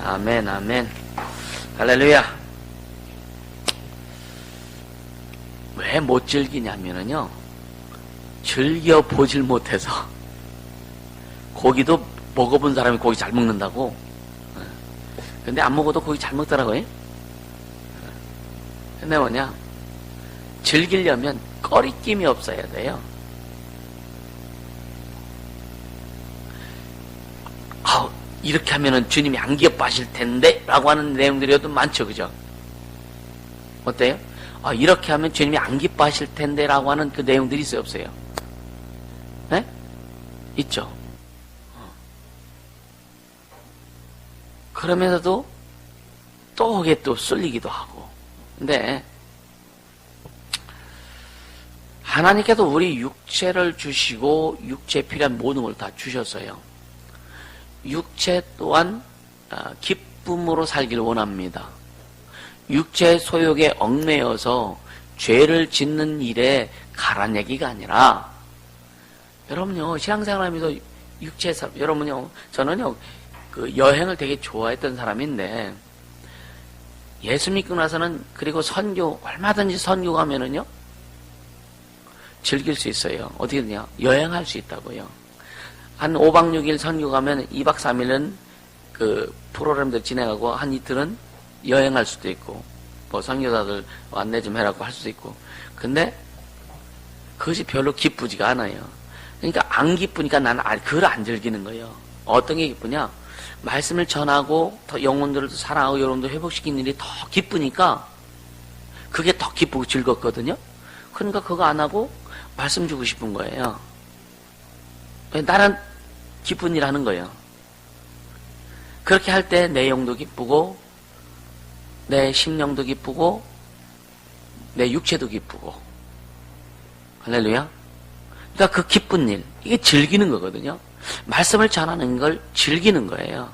아멘, 아멘. 할렐루야. 왜 못 즐기냐면요, 즐겨보질 못해서. 고기도 먹어본 사람이 고기 잘 먹는다고. 근데 안 먹어도 고기 잘 먹더라고요. 근데 뭐냐, 즐기려면 꺼리낌이 없어야 돼요. 이렇게 하면은 주님이 안 기뻐하실 텐데 라고 하는 내용들이 또 많죠, 그죠? 어때요? 이렇게 하면 주님이 안 기뻐하실 텐데 라고 하는 그 내용들이 있어요, 없어요? 네? 있죠. 그러면서도 또 그게 또 쏠리기도 하고. 근데 하나님께서 우리 육체를 주시고 육체에 필요한 모든 걸 다 주셨어요. 육체 또한 기쁨으로 살기를 원합니다. 육체의 소욕에 얽매여서 죄를 짓는 일에 가란 얘기가 아니라, 여러분요, 신앙생활하면서 육체의 삶, 여러분요, 저는요, 그 여행을 되게 좋아했던 사람인데, 예수 믿고 나서는, 그리고 선교, 얼마든지 선교 가면은요, 즐길 수 있어요. 어떻게 되냐? 여행할 수 있다고요. 한 5박 6일 선교 가면 2박 3일은 그 프로그램들 진행하고 한 이틀은 여행할 수도 있고, 뭐 선교사들 안내 좀 해라고 할 수도 있고. 근데 그것이 별로 기쁘지가 않아요. 그러니까 안 기쁘니까 나는 그걸 안 즐기는 거예요. 어떤 게 기쁘냐? 말씀을 전하고 더 영혼들을 사랑하고 여러분들 회복시키는 일이 더 기쁘니까 그게 더 기쁘고 즐겁거든요. 그러니까 그거 안 하고 말씀 주고 싶은 거예요. 나는 기쁜 일 하는 거예요. 그렇게 할 때 내 영도 기쁘고 내 심령도 기쁘고 내 육체도 기쁘고. 할렐루야. 그러니까 그 기쁜 일, 이게 즐기는 거거든요. 말씀을 전하는 걸 즐기는 거예요.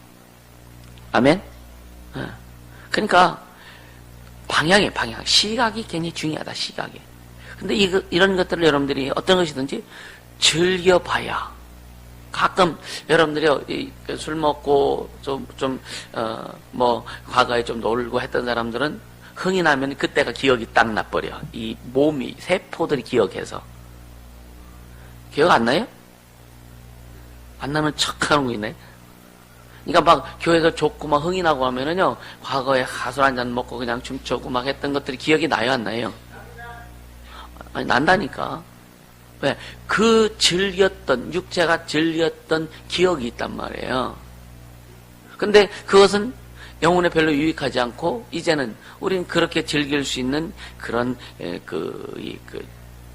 아멘. 그러니까 방향, 시각이 굉장히 중요하다. 시각이. 근데 이런 것들을 여러분들이 어떤 것이든지 즐겨봐야. 가끔 여러분들이 술 먹고 과거에 좀 놀고 했던 사람들은 흥이 나면 그때가 기억이 딱 나버려. 이 몸이, 세포들이 기억해서. 기억 안 나요? 안 나면 척 하는 거 있네. 그러니까 막 교회에서 좋고 막 흥이 나고 하면은요, 과거에 하술 한잔 먹고 그냥 춤추고 막 했던 것들이 기억이 나요, 안 나요? 아니, 난다니까. 왜? 그 육체가 즐겼던 기억이 있단 말이에요. 근데 그것은 영혼에 별로 유익하지 않고, 이제는 우리는 그렇게 즐길 수 있는 그런,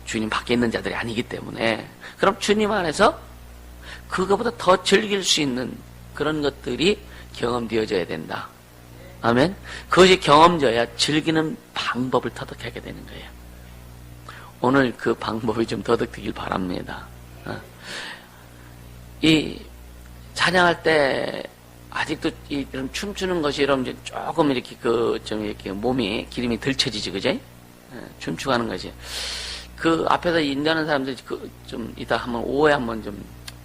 주님 밖에 있는 자들이 아니기 때문에, 그럼 주님 안에서 그거보다 더 즐길 수 있는 그런 것들이 경험되어져야 된다. 아멘? 그것이 경험되어야 즐기는 방법을 터득하게 되는 거예요. 오늘 그 방법이 좀 터득되길 바랍니다. 이 찬양할 때 아직도 이런 춤추는 것이 여러분 조금 이렇게 이렇게 몸이 기름이 덜 쳐지지, 그제? 춤추고 하는 것이. 그 앞에서 인도하는 사람들 좀 이따 한번 오후에 한번 좀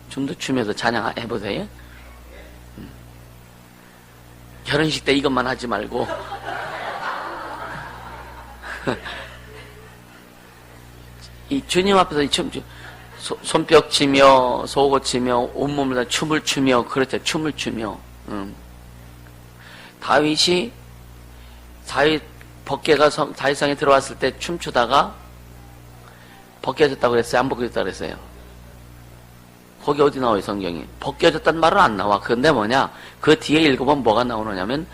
춤도 추면서 찬양 해보세요. 결혼식 때 이것만 하지 말고. 이 주님 앞에서 손뼉 치며 소고 치며 온몸을 다 춤을 추며, 그렇죠. 춤을 추며. 다윗이 법궤가 다윗성에 들어왔을 때 춤추다가 벗겨졌다고 그랬어요? 안 벗겨졌다고 그랬어요? 거기 어디 나와요, 성경이? 벗겨졌단 말은 안 나와. 그런데 뭐냐? 그 뒤에 읽어보면 뭐가 나오느냐면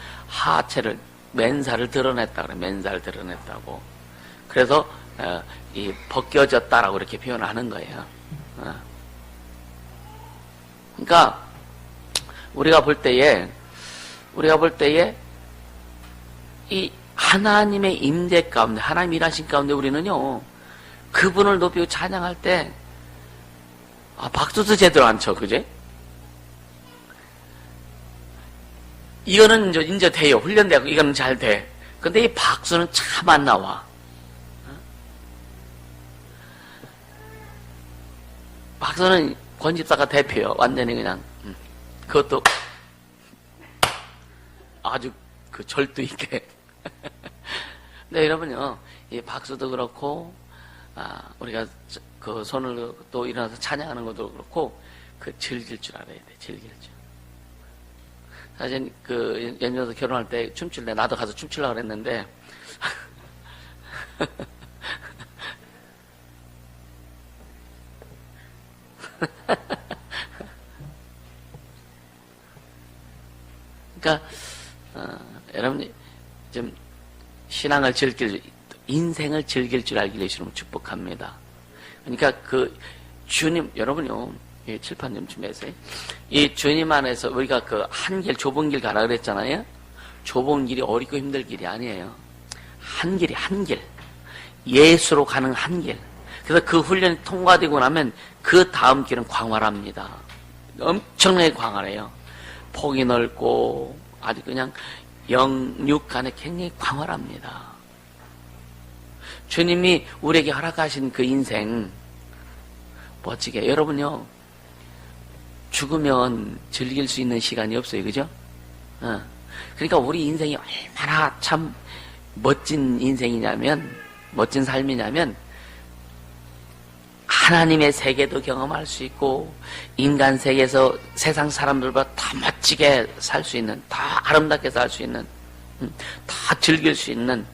맨살을 드러냈다 그래. 맨살을 드러냈다고. 그래서 이 벗겨졌다라고 이렇게 표현을 하는 거예요. 그러니까 우리가 볼 때에 이 하나님의 임재 가운데, 하나님 일하신 가운데 우리는요, 그분을 높이고 찬양할 때 박수도 제대로 안 쳐, 그제? 이거는 이제 돼요. 훈련되고 이거는 잘 돼. 근데 이 박수는 참 안 나와. 박수는 권 집사가 대표요. 완전히 그냥. 그것도 아주 그 절도 있게. 근데 여러분요, 이 박수도 그렇고, 우리가 그 손을 또 일어나서 찬양하는 것도 그렇고, 그 즐길 줄 알아야 돼, 즐길 줄. 사실 그 연주도 결혼할 때 춤출 때 나도 가서 춤추려고 그랬는데, 그러니까 여러분이 좀 신앙을 즐길, 인생을 즐길 줄 알기를 주시면 축복합니다. 그러니까 그 주님, 여러분요, 칠판좀쯤에서 이 주님 안에서 우리가 그 한 길, 좁은 길 가라 그랬잖아요. 좁은 길이 어렵고 힘들 길이 아니에요. 한 길이 한 길. 예수로 가는 한 길. 그래서 그 훈련이 통과되고 나면 그 다음 길은 광활합니다. 엄청나게 광활해요. 폭이 넓고 아주 그냥 영육 간에 굉장히 광활합니다. 주님이 우리에게 허락하신 그 인생 멋지게, 여러분요, 죽으면 즐길 수 있는 시간이 없어요. 그죠? 그러니까 우리 인생이 얼마나 참 멋진 인생이냐면, 멋진 삶이냐면, 하나님의 세계도 경험할 수 있고, 인간 세계에서 세상 사람들보다 다 멋지게 살 수 있는, 다 아름답게 살 수 있는, 다 즐길 수 있는,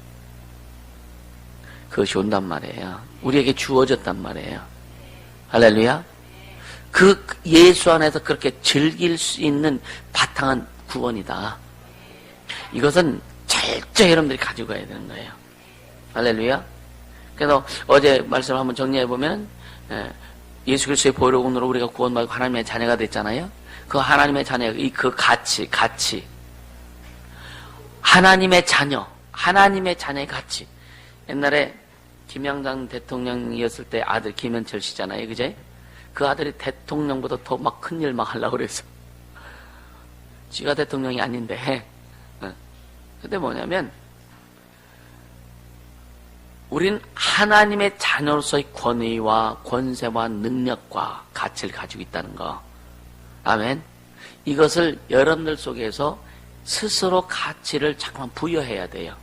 그것이 온단 말이에요. 우리에게 주어졌단 말이에요. 할렐루야. 그 예수 안에서 그렇게 즐길 수 있는 바탕은 구원이다. 이것은 철저히 여러분들이 가지고 가야 되는 거예요. 할렐루야. 그래서 어제 말씀을 한번 정리해 보면, 예수 그리스도의 보혈로운으로 우리가 구원받고 하나님의 자녀가 됐잖아요. 그 하나님의 자녀, 그 가치, 하나님의 자녀의 가치. 옛날에 김영삼 대통령이었을 때 아들 김현철 씨잖아요, 그제? 그 아들이 대통령보다 더 막 큰일 막 하려고 그랬어. 지가 대통령이 아닌데. 근데 뭐냐면, 우린 하나님의 자녀로서의 권위와 권세와 능력과 가치를 가지고 있다는 거. 아멘. 이것을 여러분들 속에서 스스로 가치를 자꾸만 부여해야 돼요.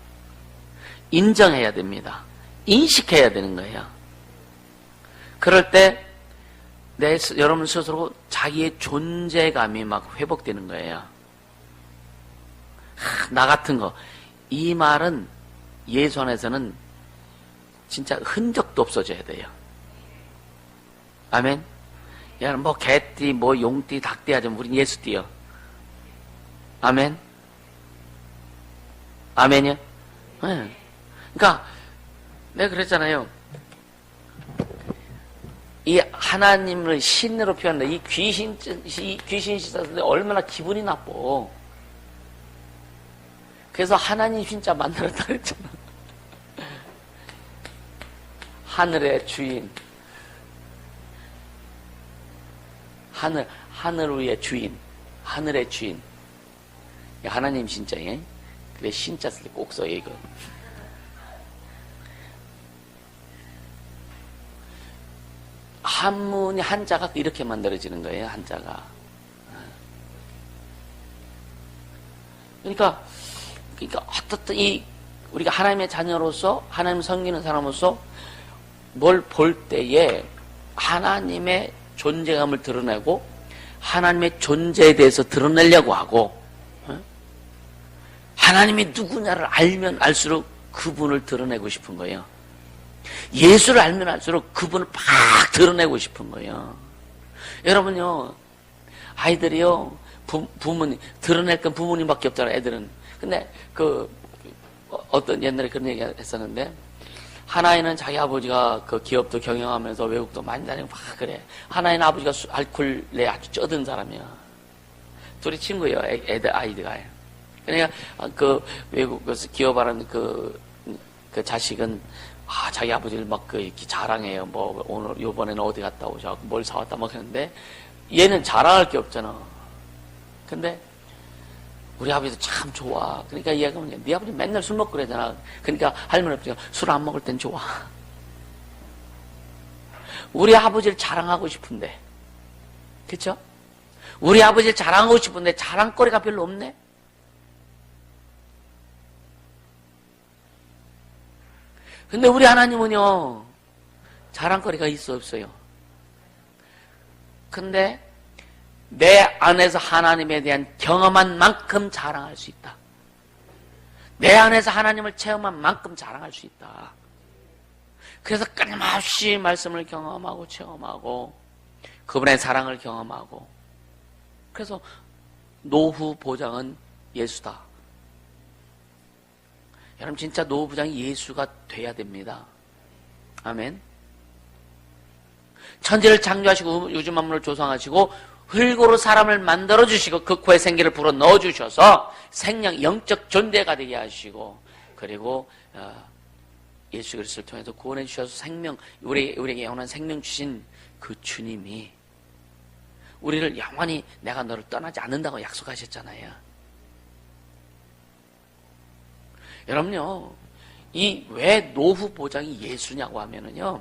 인정해야 됩니다. 인식해야 되는 거예요. 그럴 때 여러분 스스로 자기의 존재감이 막 회복되는 거예요. 나 같은 거. 이 말은 예수 안에서는 진짜 흔적도 없어져야 돼요. 아멘. 야, 뭐 개띠, 뭐 용띠, 닭띠 하자면 우린 예수띠요. 아멘. 아멘이요. 네. 그러니까 내가 그랬잖아요. 이 하나님을 신으로 표현한다. 이 귀신 씻었을 때 얼마나 기분이 나빠. 그래서 하나님 신자 만들었다 그랬잖아. 하늘의 주인. 하늘 위의 주인. 하늘의 주인. 하나님 신자에. 그래, 신자 쓸 때 꼭 써요, 이거. 한문이 한자가 이렇게 만들어지는 거예요, 한자가. 그러니까 어떻든 우리가 하나님의 자녀로서, 하나님 섬기는 사람으로서 뭘 볼 때에 하나님의 존재감을 드러내고, 하나님의 존재에 대해서 드러내려고 하고, 하나님이 누구냐를 알면 알수록 그분을 드러내고 싶은 거예요. 예수를 알면 알수록 그분을 막 드러내고 싶은 거예요. 여러분요, 아이들이요, 부모님, 드러낼 건 부모님밖에 없잖아요, 애들은. 근데, 어떤 옛날에 그런 얘기 했었는데, 하나이는 자기 아버지가 그 기업도 경영하면서 외국도 많이 다니고 막 그래. 하나이는 아버지가 알코올에 아주 쩌든 사람이야. 둘이 친구예요, 아이들가. 그러니까, 외국 기업하는 그 자식은, 자기 아버지를 막 이렇게 자랑해요. 뭐, 오늘, 요번에는 어디 갔다 오자. 뭘 사왔다 막 하는데, 얘는 자랑할 게 없잖아. 근데, 우리 아버지도 참 좋아. 그러니까 얘가 뭐냐. 네 아버지 맨날 술 먹고 그러잖아. 그러니까 할머니 아버지가 술 안 먹을 땐 좋아. 우리 아버지를 자랑하고 싶은데. 그쵸? 우리 아버지를 자랑하고 싶은데 자랑거리가 별로 없네? 근데 우리 하나님은요, 자랑거리가 있어 없어요? 근데 내 안에서 하나님에 대한 경험한 만큼 자랑할 수 있다. 내 안에서 하나님을 체험한 만큼 자랑할 수 있다. 그래서 끊임없이 말씀을 경험하고 체험하고 그분의 사랑을 경험하고, 그래서 노후 보장은 예수다. 여러분 진짜 노후 보장이 예수가 돼야 됩니다. 아멘. 천지를 창조하시고 우주 만물을 조성하시고 흙으로 사람을 만들어주시고 그 코에 생기를 불어 넣어주셔서 생명, 영적 존재가 되게 하시고, 그리고 예수 그리스도를 통해서 구원해 주셔서 생명, 우리에게 영원한 생명 주신 그 주님이 우리를 영원히 내가 너를 떠나지 않는다고 약속하셨잖아요. 여러분요, 이 왜 노후 보장이 예수냐고 하면은요,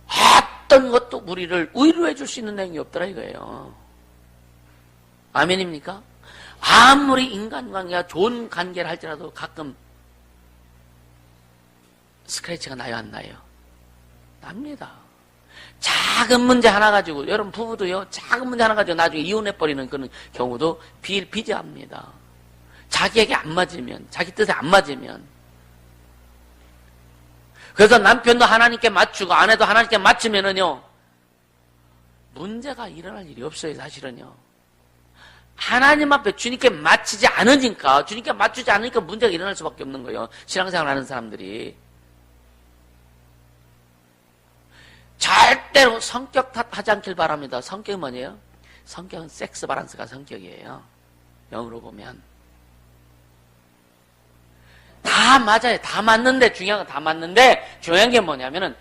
어떤 것도 우리를 위로해 줄 수 있는 내용이 없더라 이거예요. 아멘입니까? 아무리 인간관계가 좋은 관계를 할지라도 가끔 스크래치가 나요, 안 나요? 납니다. 작은 문제 하나 가지고, 여러분 부부도요, 작은 문제 하나 가지고 나중에 이혼해버리는 그런 경우도 비일비재합니다. 자기에게 안 맞으면, 자기 뜻에 안 맞으면. 그래서 남편도 하나님께 맞추고 아내도 하나님께 맞추면은요, 문제가 일어날 일이 없어요, 사실은요. 하나님 앞에 주님께 맞추지 않으니까, 주님께 맞추지 않으니까 문제가 일어날 수밖에 없는 거예요. 신앙생활 하는 사람들이. 절대로 성격 탓하지 않길 바랍니다. 성격이 뭐예요? 성격은 섹스 바란스가 성격이에요. 영어로 보면. 다 맞아요. 다 맞는데, 중요한 건 다 맞는데, 중요한 게 뭐냐면은,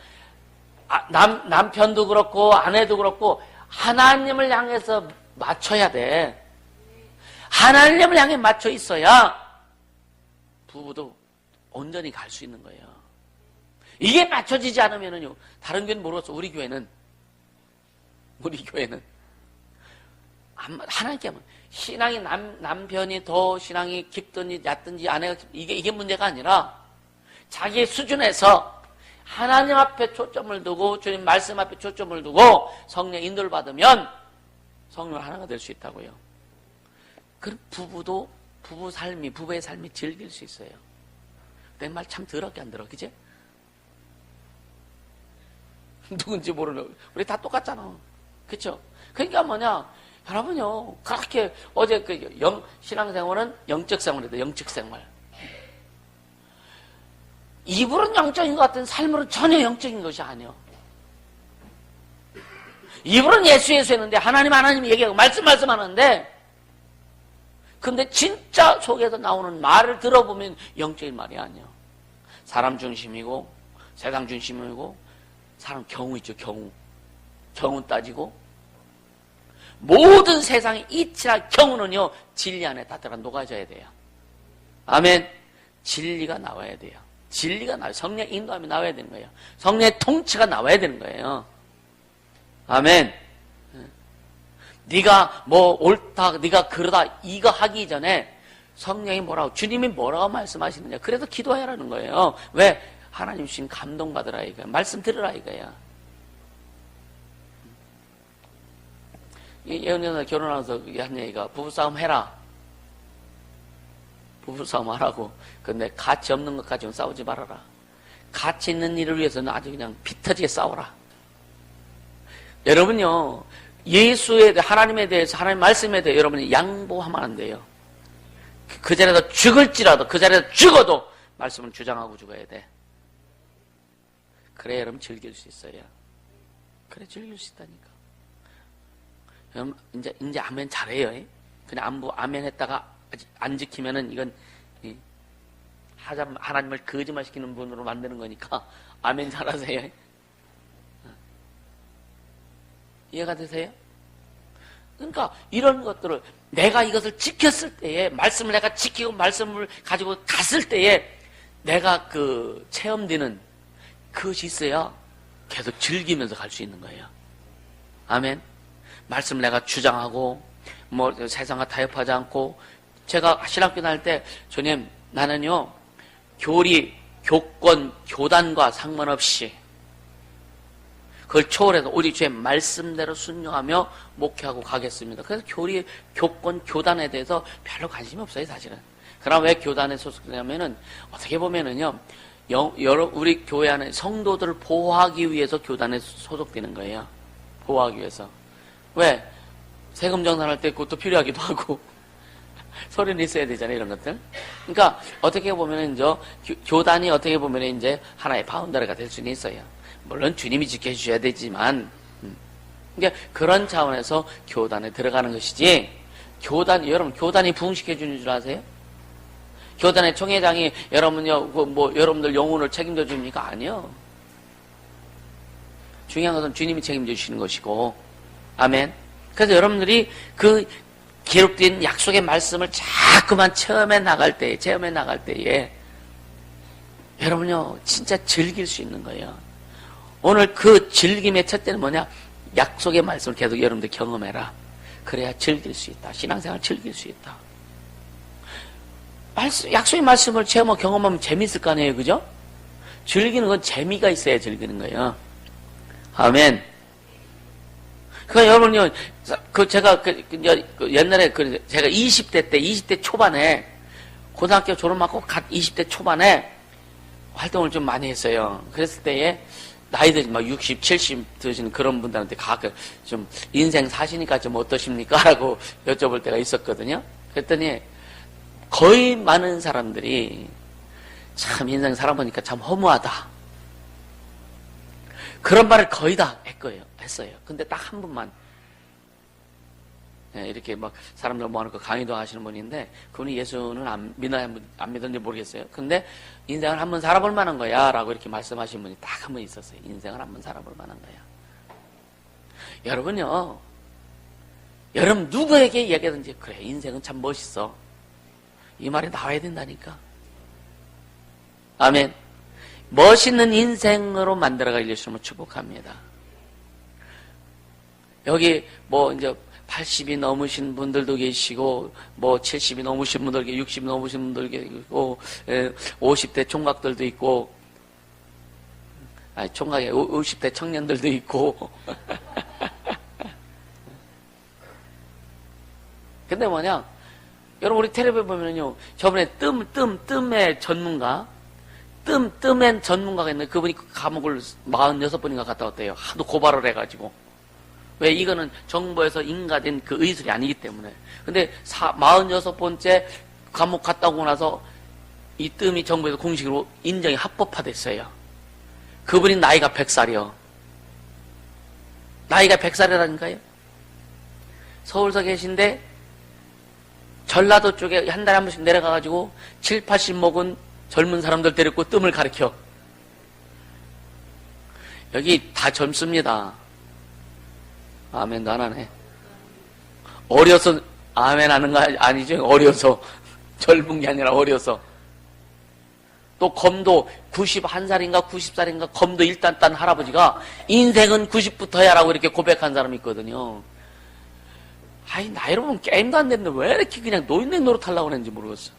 남편도 그렇고, 아내도 그렇고, 하나님을 향해서 맞춰야 돼. 하나님을 향해 맞춰 있어야 부부도 온전히 갈 수 있는 거예요. 이게 맞춰지지 않으면은요, 다른 교회는 모르겠어. 우리 교회는 하나님께 하면, 신앙이 남편이 더 신앙이 깊든지 얕든지 아내가 이게 문제가 아니라 자기의 수준에서 하나님 앞에 초점을 두고 주님 말씀 앞에 초점을 두고 성령 인도를 받으면 성령 하나가 될 수 있다고요. 그럼 부부의 삶이 즐길 수 있어요. 내 말 참 더럽게 안 들어, 그지? 누군지 모르는, 우리 다 똑같잖아. 그쵸? 그러니까 뭐냐, 여러분요, 그렇게, 어제 신앙생활은 영적 생활이다, 영적 생활. 입으로는 영적인 것 같은 삶으로는 전혀 영적인 것이 아니요. 입으로는 예수 했는데, 하나님 얘기하고, 말씀 하는데, 근데 진짜 속에서 나오는 말을 들어보면 영적인 말이 아니요. 사람 중심이고, 세상 중심이고, 사람 경우 있죠, 경우 따지고, 모든 세상의 이치나 경우는요, 진리 안에 다 들어가 녹아져야 돼요. 아멘. 진리가 나와야 돼요. 진리가 나와요. 성령 인도함이 나와야 되는 거예요. 성령의 통치가 나와야 되는 거예요. 아멘. 네가 뭐 옳다, 네가 그러다 이거 하기 전에 성령이 뭐라고, 주님이 뭐라고 말씀하시느냐. 그래서 기도하라는 거예요. 왜? 하나님 주신 감동받으라 이거야. 말씀 들으라 이거야. 예언녀가 결혼하면서 한 얘기가, 부부싸움 해라. 부부싸움 하라고. 근데 가치 없는 것 가지고 싸우지 말아라. 가치 있는 일을 위해서는 아주 그냥 피 터지게 싸워라. 여러분요, 예수에 대해, 하나님에 대해서, 하나님 말씀에 대해 여러분이 양보하면 안 돼요. 그 자리에서 죽을지라도, 그 자리에서 죽어도 말씀을 주장하고 죽어야 돼. 그래야 여러분 즐길 수 있어요. 그래 즐길 수 있다니까. 여러분 이제 아멘 잘해요. 그냥 아멘 했다가 아직 안 지키면은 이건 하나님을 거짓말시키는 분으로 만드는 거니까 아멘 잘하세요. 이해가 되세요? 그러니까 이런 것들을 내가 이것을 지켰을 때에, 말씀을 내가 지키고 말씀을 가지고 갔을 때에 내가 그 체험되는 그것이 있어야 계속 즐기면서 갈 수 있는 거예요. 아멘. 말씀을 내가 주장하고 뭐 세상과 타협하지 않고, 제가 신학교 다닐 때, 주님 나는요 교리 교권, 교단과 상관없이 그걸 초월해서 우리 주의 말씀대로 순종하며 목회하고 가겠습니다. 그래서 교권, 교단에 대해서 별로 관심이 없어요, 사실은. 그러나 왜 교단에 소속되냐면은, 어떻게 보면은요, 우리 교회 안에 성도들을 보호하기 위해서 교단에 소속되는 거예요. 보호하기 위해서. 왜? 세금 정산할 때 그것도 필요하기도 하고, 소리는 있어야 되잖아요, 이런 것들. 그러니까, 어떻게 보면은, 교단이 어떻게 보면은 이제 하나의 바운더리가 될 수는 있어요. 물론 주님이 지켜주셔야 되지만, 그러니까 그런 차원에서 교단에 들어가는 것이지, 여러분, 교단이 부흥시켜주는 줄 아세요? 교단의 총회장이 여러분들 영혼을 책임져 줍니까? 아니요. 중요한 것은 주님이 책임져 주시는 것이고, 아멘. 그래서 여러분들이 그 기록된 약속의 말씀을 자꾸만 체험해 나갈 때에, 여러분요, 진짜 즐길 수 있는 거예요. 오늘 그 즐김의 첫째는 뭐냐? 약속의 말씀을 계속 여러분들 경험해라. 그래야 즐길 수 있다. 신앙생활 즐길 수 있다. 약속의 말씀을 체험하고 경험하면 재미있을 거 아니에요, 그죠? 즐기는 건 재미가 있어야 즐기는 거예요. 아멘. 그러니까 여러분요, 제가 옛날에 제가 20대 초반에, 고등학교 졸업하고 20대 초반에 활동을 좀 많이 했어요. 그랬을 때에 나이들이 막 60, 70 드시는 그런 분들한테 가끔 좀 인생 사시니까 좀 어떠십니까? 라고 여쭤볼 때가 있었거든요. 그랬더니 거의 많은 사람들이 참 인생 살아보니까 참 허무하다. 그런 말을 거의 다 했어요. 근데 딱 한 분만, 이렇게 막 사람들 모아놓고 강의도 하시는 분인데, 그분이 예수는 안 믿었는지 모르겠어요. 근데 인생을 한번 살아볼 만한 거야 라고 이렇게 말씀하신 분이 딱 한 분 있었어요. 인생을 한번 살아볼 만한 거야. 여러분요, 여러분 누구에게 얘기하든지 그래, 인생은 참 멋있어, 이 말이 나와야 된다니까. 아멘. 멋있는 인생으로 만들어가길 예수님을 축복합니다. 여기 이제 80이 넘으신 분들도 계시고, 70이 넘으신 분들, 60이 넘으신 분들 계시고, 50대 총각들도 있고, 총각에 50대 청년들도 있고. 근데 뭐냐, 여러분 우리 텔레비전 보면요, 저번에 뜸의 전문가, 뜸의 전문가가 있는데 그분이 감옥을 46번인가 갔다 왔대요. 하도 고발을 해가지고. 왜? 이거는 정부에서 인가된 그 의술이 아니기 때문에. 근데 46번째 감옥 갔다 오고 나서 이 뜸이 정부에서 공식으로 인정이 합법화됐어요. 그분이 나이가 100살이요. 나이가 100살이라니까요. 서울서 계신데 전라도 쪽에 한 달에 한 번씩 내려가가지고 7, 80 먹은 젊은 사람들 데리고 뜸을 가르쳐. 여기 다 젊습니다. 아멘도 안 하네. 어려서 아멘 하는 거 아니죠? 어려서. 젊은 게 아니라 어려서. 또 검도 91살인가 90살인가 검도 일단 딴 할아버지가 인생은 90부터야 라고 이렇게 고백한 사람이 있거든요. 나이로 보면 게임도 안 됐는데 왜 이렇게 그냥 노인네 노릇하려고 하는지 모르겠어.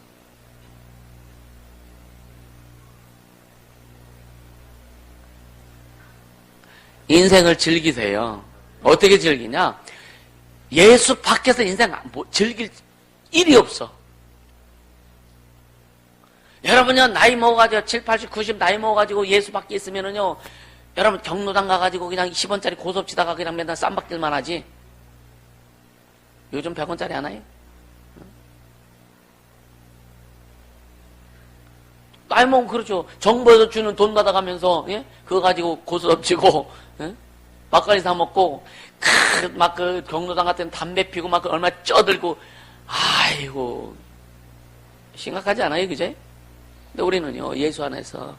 인생을 즐기세요. 어떻게 즐기냐? 예수 밖에서 인생 즐길 일이 없어. 여러분요, 나이 먹어가지고 7, 80, 90 나이 먹어가지고 예수 밖에 있으면은요, 여러분 경로당 가가지고 그냥 10원짜리 고섭 치다가 그냥 맨날 쌈박질만 하지. 요즘 100원짜리 하나요? 나이 먹으면 그렇죠. 정부에서 주는 돈 받아가면서, 예? 그거 가지고 고스톱 치고, 예? 막걸리 사 먹고, 막 경로당 같은 담배 피고, 막 얼마 쪄들고, 아이고, 심각하지 않아요, 그제? 근데 우리는요, 예수 안에서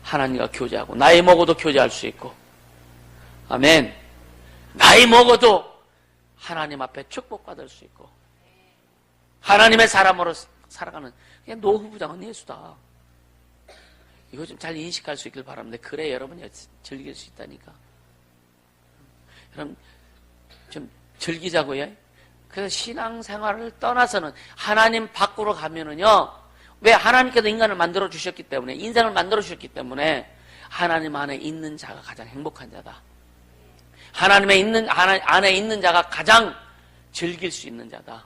하나님과 교제하고, 나이 먹어도 교제할 수 있고, 아멘. 나이 먹어도 하나님 앞에 축복받을 수 있고, 하나님의 사람으로 살아가는, 그냥 노후부장은 예수다. 이거 좀 잘 인식할 수 있길 바랍니다. 그래 여러분이 즐길 수 있다니까. 여러분 좀 즐기자고요. 그래서 신앙생활을 떠나서는 하나님 밖으로 가면은요, 왜? 하나님께서 인간을 만들어 주셨기 때문에, 인생을 만들어 주셨기 때문에 하나님 안에 있는 자가 가장 행복한 자다. 하나님 안에 있는 자가 가장 즐길 수 있는 자다.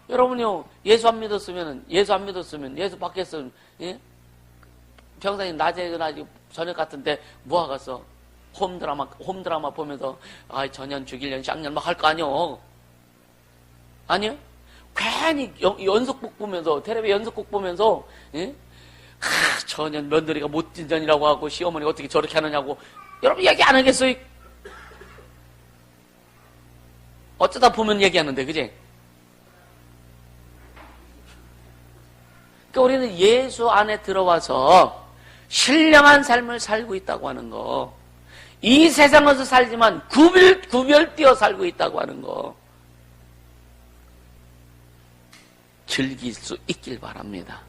여러분요, 예수 안 믿었으면, 예수 밖에서, 예? 평상시 낮에나 저녁 같은데 모아가서 홈드라마 보면서, 전년, 주길년, 쌍년 막 할 거 아니요? 아니요? 괜히 연속곡 보면서, 텔레비 연속곡 보면서, 예? 전년 며느리가 못진전이라고 하고, 시어머니가 어떻게 저렇게 하느냐고, 여러분 얘기 안 하겠어요? 어쩌다 보면 얘기하는데, 그지? 그러니까 우리는 예수 안에 들어와서 신령한 삶을 살고 있다고 하는 거, 이 세상에서 살지만 구별되어 살고 있다고 하는 거, 즐길 수 있길 바랍니다.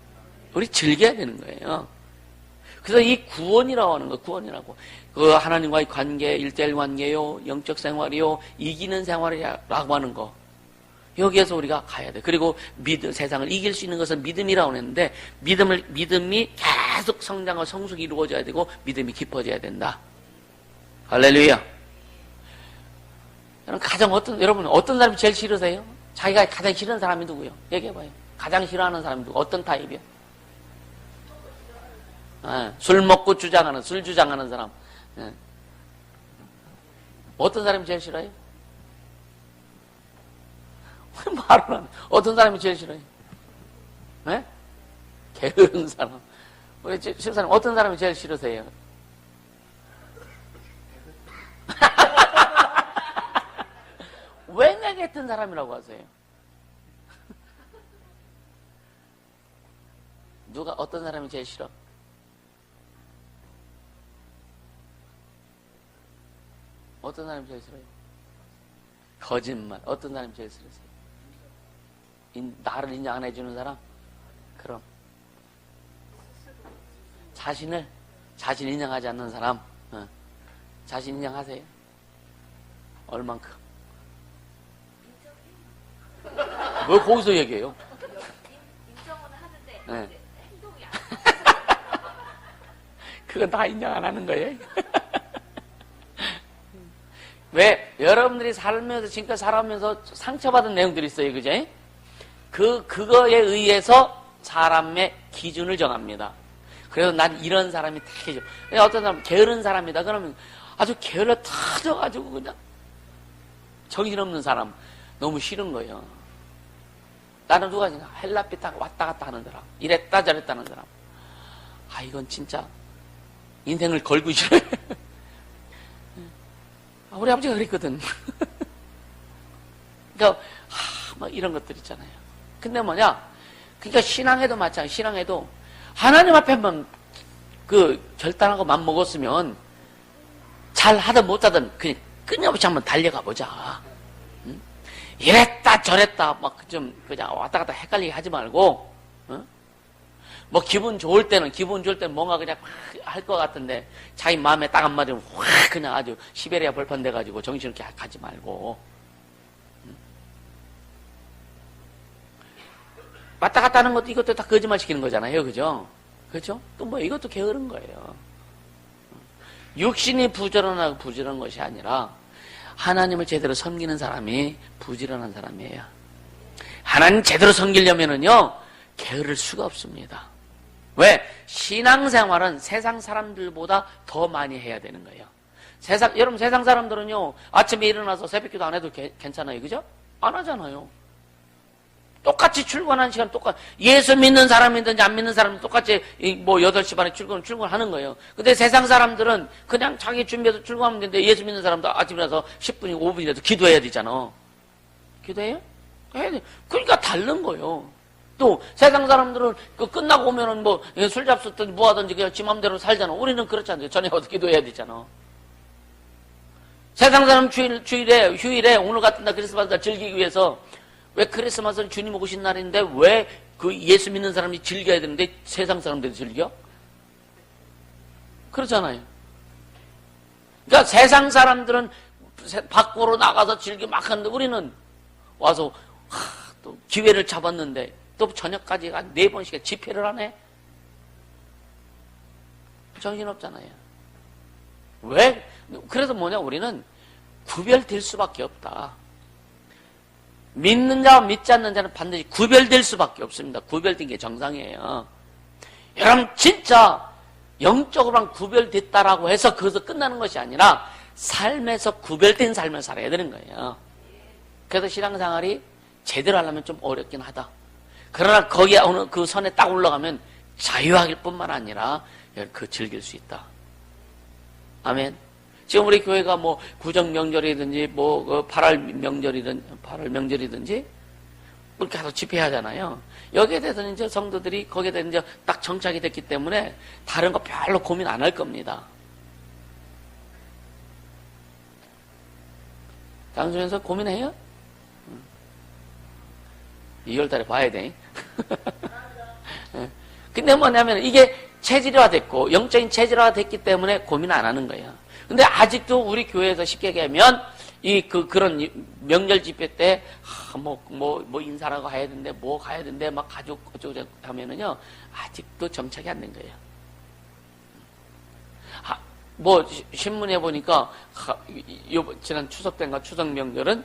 우리 즐겨야 되는 거예요. 그래서 이 구원이라고 하는 거, 구원이라고. 그 하나님과의 관계, 1:1 관계요, 영적 생활이요, 이기는 생활이라고 하는 거. 여기에서 우리가 가야 돼. 그리고 세상을 이길 수 있는 것은 믿음이라고 했는데, 믿음이 계속 성장과 성숙이 이루어져야 되고, 믿음이 깊어져야 된다. 할렐루야. 여러분, 어떤 사람이 제일 싫으세요? 자기가 가장 싫은 사람이 누구요? 얘기해봐요. 가장 싫어하는 사람이 누구? 어떤 타입이요? 술 먹고 술 주장하는 사람. 어떤 사람이 제일 싫어요? 왜 말을 안 해? 어떤 사람이 제일 싫어요? 네? 게으른 사람. 우리 집사님, 어떤 사람이 제일 싫으세요? 왜 내 같은 사람이라고 하세요? 어떤 사람이 제일 싫어? 어떤 사람이 제일 싫어요? 거짓말. 어떤 사람이 제일 싫으세요? 나를 인정 안 해주는 사람? 그럼. 자신 인정하지 않는 사람? 자신 인정하세요? 얼만큼? 왜 거기서 얘기해요? 인정은 하는데 네. 행동이 안 그건 다 인정 안 하는 거예요? 왜? 여러분들이 지금까지 살아오면서 상처받은 내용들이 있어요. 그죠? 그거에 의해서 사람의 기준을 정합니다. 그래서 난 이런 사람이 되게 좋아. 어떤 사람, 게으른 사람이다. 그러면 아주 게을러 터져가지고 그냥 정신없는 사람. 너무 싫은 거예요. 나는 누가 헬라빛 타고 왔다 갔다 하는 사람. 이랬다 저랬다 하는 사람. 이건 진짜 인생을 걸고 싫어요. 우리 아버지가 그랬거든. 그러니까 막 이런 것들 있잖아요. 근데 그러니까 신앙에도 마찬가지. 신앙에도 하나님 앞에만 결단하고 맘 먹었으면 잘 하든 못하든 그냥 끊임없이 한번 달려가 보자. 응? 이랬다 저랬다 그냥 왔다 갔다 헷갈리게 하지 말고, 응? 기분 좋을 때는 뭔가 그냥 할 것 같은데 자기 마음에 딱 안 맞으면 확 그냥 아주 시베리아 벌판 돼가지고 정신없게 가지 말고, 왔다 갔다 하는 것도 이것도 다 거짓말 시키는 거잖아요. 그죠? 그렇죠? 또 이것도 게으른 거예요. 육신이 부지런하고 부지런한 것이 아니라 하나님을 제대로 섬기는 사람이 부지런한 사람이에요. 하나님 제대로 섬기려면은요, 게으를 수가 없습니다. 왜? 신앙생활은 세상 사람들보다 더 많이 해야 되는 거예요. 여러분 세상 사람들은요, 아침에 일어나서 새벽기도 안 해도 괜찮아요. 그죠? 안 하잖아요. 똑같이 출근하는 시간 예수 믿는 사람이든지 안 믿는 사람은 똑같이 8시 반에 출근하는 거예요. 근데 세상 사람들은 그냥 자기 준비해서 출근하면 되는데 예수 믿는 사람도 아침에 일어나서 10분이고 5분이라도 기도해야 되잖아. 기도해요? 해야 돼. 그러니까 다른 거예요. 또 세상 사람들은 끝나고 오면은 술 잡수든 뭐 하든지 그냥 지 맘대로 살잖아. 우리는 그렇지 않아요. 저녁에 어떻게 기도해야 되잖아. 세상 사람 휴일에 오늘 같은 날 크리스마스 날 즐기기 위해서, 왜 크리스마스는 주님 오신 날인데 왜 예수 믿는 사람이 즐겨야 되는데 세상 사람들이 즐겨? 그렇잖아요. 그러니까 세상 사람들은 밖으로 나가서 즐기 막 하는데 우리는 와서 또 기회를 잡았는데 또 저녁까지 4번씩 집회를 하네? 정신없잖아요. 왜? 그래서 뭐냐, 우리는 구별될 수밖에 없다. 믿는 자와 믿지 않는 자는 반드시 구별될 수밖에 없습니다. 구별된 게 정상이에요. 여러분, 진짜 영적으로만 구별됐다라고 해서 거기서 끝나는 것이 아니라 삶에서 구별된 삶을 살아야 되는 거예요. 그래서 신앙생활이 제대로 하려면 좀 어렵긴 하다. 그러나 거기에 어느 그 선에 딱 올라가면 자유하길 뿐만 아니라 그 즐길 수 있다. 아멘. 지금 우리 교회가 뭐 구정명절이든지 뭐 8월 명절이든지 그렇게 계속 집회하잖아요. 여기에 대해서는 이제 성도들이 거기에 대해서 이제 딱 정착이 됐기 때문에 다른 거 별로 고민 안 할 겁니다. 장소에서 고민해요? 2월 달에 봐야 돼. 근데 뭐냐면 이게 체질화 됐고 영적인 체질화가 됐기 때문에 고민 안 하는 거예요. 근데 아직도 우리 교회에서 쉽게 얘기하면 그런 명절 집회 때 뭐 인사라고 가야 되는데 뭐 가야 되는데 막 가족 어쩌고 하면은요 아직도 정착이 안 된 거예요. 뭐 신문에 보니까 지난 추석 때인가 추석 명절은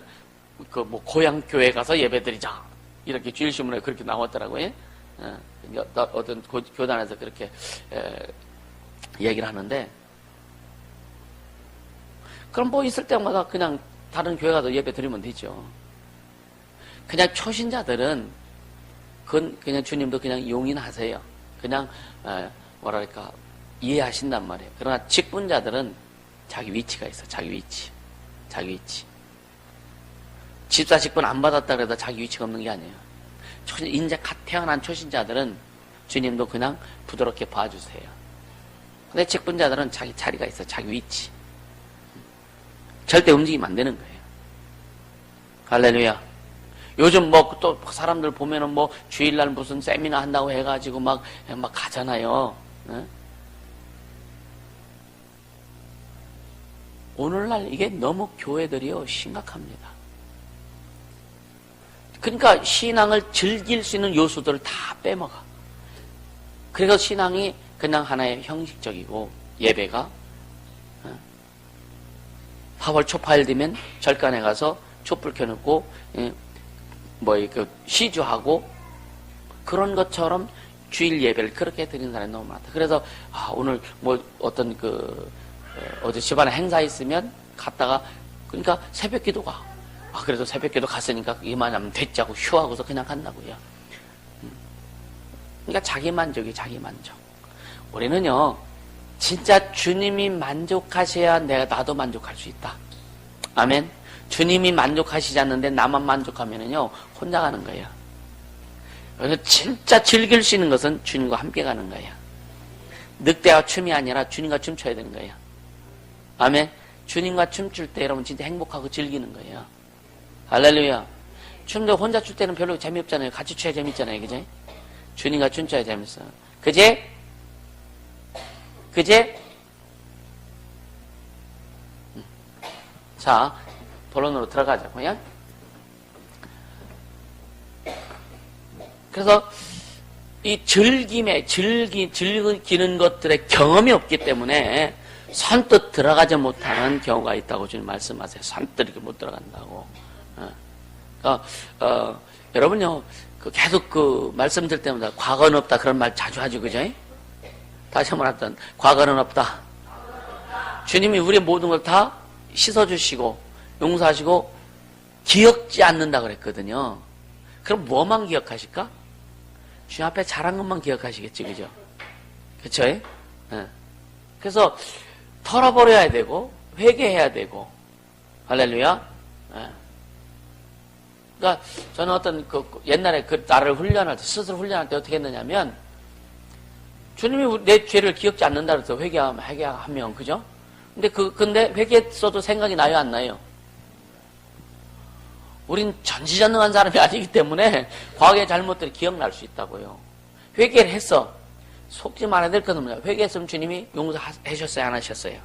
그 뭐 고향 교회 가서 예배드리자 이렇게 주일신문에 그렇게 나왔더라고요. 어떤 교단에서 그렇게 얘기를 하는데, 그럼 뭐 있을 때마다 그냥 다른 교회 가서 예배 드리면 되죠. 그냥 초신자들은 그냥 주님도 그냥 용인하세요. 그냥 뭐랄까 이해하신단 말이에요. 그러나 직분자들은 자기 위치가 있어. 자기 위치. 집사 직분 안 받았다 그래도 자기 위치가 없는 게 아니에요. 이제 갓 태어난 초신자들은 주님도 그냥 부드럽게 봐주세요. 근데 직분자들은 자기 자리가 있어. 자기 위치. 절대 움직이면 안 되는 거예요. 할렐루야. 요즘 뭐 또 사람들 보면은 뭐 주일날 무슨 세미나 한다고 해가지고 막 가잖아요. 네? 오늘날 이게 너무 교회들이요 심각합니다. 그러니까 신앙을 즐길 수 있는 요소들을 다 빼먹어. 그래서 신앙이 그냥 하나의 형식적이고, 예배가 8월 초파일 되면 절간에 가서 촛불 켜놓고 시주하고 그런 것처럼 주일 예배를 그렇게 드리는 사람이 너무 많다. 그래서 오늘 뭐 어떤 어제 집안에 행사 있으면 갔다가, 그러니까 새벽 기도가 그래도 새벽 기도 갔으니까 이만하면 됐지 하고 휴하고서 그냥 간다고요. 그러니까 자기 만족. 우리는요 진짜 주님이 만족하셔야 나도 만족할 수 있다. 아멘. 주님이 만족하시지 않는데 나만 만족하면은요 혼자 가는 거예요. 그래서 진짜 즐길 수 있는 것은 주님과 함께 가는 거예요. 늑대와 춤이 아니라 주님과 춤춰야 되는 거예요. 아멘. 주님과 춤출 때 여러분 진짜 행복하고 즐기는 거예요. 할렐루야. 춤도 혼자 출 때는 별로 재미없잖아요. 같이 춰야 재밌잖아요. 그제? 주님과 춤춰야 재밌어. 그제? 자, 본론으로 들어가자고요. 그래서 이 즐기는 것들의 경험이 없기 때문에 선뜻 들어가지 못하는 경우가 있다고 주님 말씀하세요. 선뜻 이렇게 못 들어간다고. 여러분요, 계속 말씀드릴 때마다 과거는 없다 그런 말 자주 하죠, 그죠? 다시 한번 하던 과거는 없다. 주님이 우리의 모든 걸 다 씻어주시고 용서하시고 기억지 않는다 그랬거든요. 그럼 뭐만 기억하실까? 주님 앞에 잘한 것만 기억하시겠지, 그죠? 그쵸? 네. 그래서 털어버려야 되고 회개해야 되고, 할렐루야. 네. 그러니까 저는 어떤 옛날에 나를 훈련할 때, 스스로 훈련할 때 어떻게 했느냐면, 주님이 내 죄를 기억지 않는다 그래서 회개하면, 그죠? 근데 회개했어도 생각이 나요, 안 나요? 우린 전지전능한 사람이 아니기 때문에 과거의 잘못들이 기억날 수 있다고요. 회개를 했어. 속지 말아야 될 건 없나요? 회개했으면 주님이 용서하셨어요, 안 하셨어요?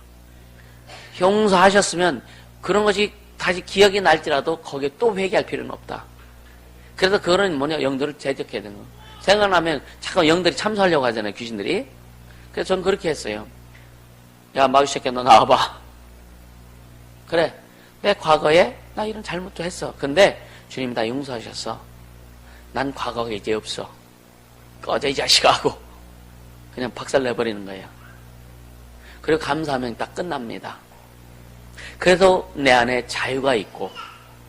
용서하셨으면 그런 것이 다시 기억이 날지라도 거기에 또 회개할 필요는 없다. 그래서 그거는 뭐냐, 영들을 대적해야 되는 거. 생각나면 잠깐 영들이 참수하려고 하잖아요, 귀신들이. 그래서 전 그렇게 했어요. 야, 마귀 새끼야, 너 나와봐. 그래, 내 과거에 나 이런 잘못도 했어. 근데 주님 다 용서하셨어. 난 과거가 이제 없어. 꺼져 이 자식아 하고 그냥 박살 내버리는 거예요. 그리고 감사하면 딱 끝납니다. 그래서 내 안에 자유가 있고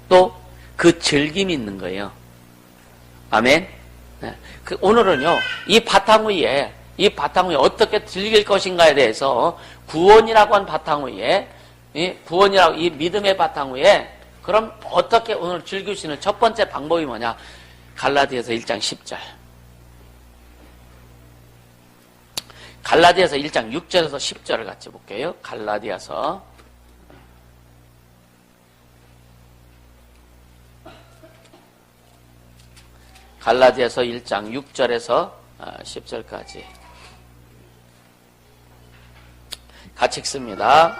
또 그 즐김이 있는 거예요. 아멘. 네. 오늘은요, 이 바탕 위에 어떻게 즐길 것인가에 대해서 구원이라고 한 바탕 위에, 구원이라고 이 믿음의 바탕 위에 그럼 어떻게 오늘 즐길 수 있는 첫 번째 방법이 뭐냐? 갈라디아서 1장 10절. 갈라디아서 1장 6절에서 10절을 같이 볼게요. 갈라디아서 갈라디아서 1장 6절에서 10절까지 같이 읽습니다.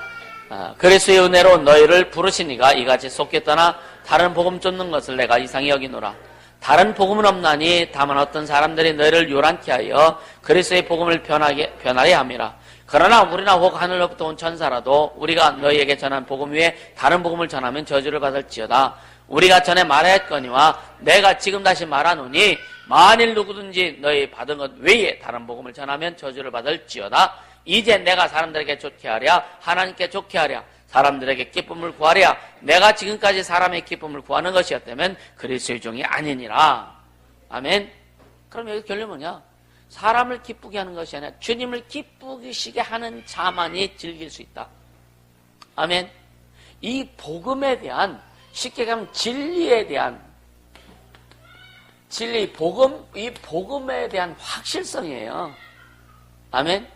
그리스도의 은혜로 너희를 부르시니가 이같이 속게 떠나 다른 복음 쫓는 것을 내가 이상히 여기노라. 다른 복음은 없나니 다만 어떤 사람들이 너희를 요란케 하여 그리스도의 복음을 변하게 함이라. 그러나 우리나 혹 하늘로부터 온 천사라도 우리가 너희에게 전한 복음 위에 다른 복음을 전하면 저주를 받을지어다. 우리가 전에 말하였거니와 내가 지금 다시 말하노니 만일 누구든지 너희 받은 것 외에 다른 복음을 전하면 저주를 받을지어다. 이제 내가 사람들에게 좋게 하랴 하나님께 좋게 하랴 사람들에게 기쁨을 구하랴 내가 지금까지 사람의 기쁨을 구하는 것이었다면 그리스도의 종이 아니니라. 아멘. 그럼 여기 결론이 뭐냐? 사람을 기쁘게 하는 것이 아니라 주님을 기쁘시게 하는 자만이 즐길 수 있다. 아멘. 이 복음에 대한, 쉽게 얘기하면 진리에 대한, 이 복음에 대한 확실성이에요. 아멘.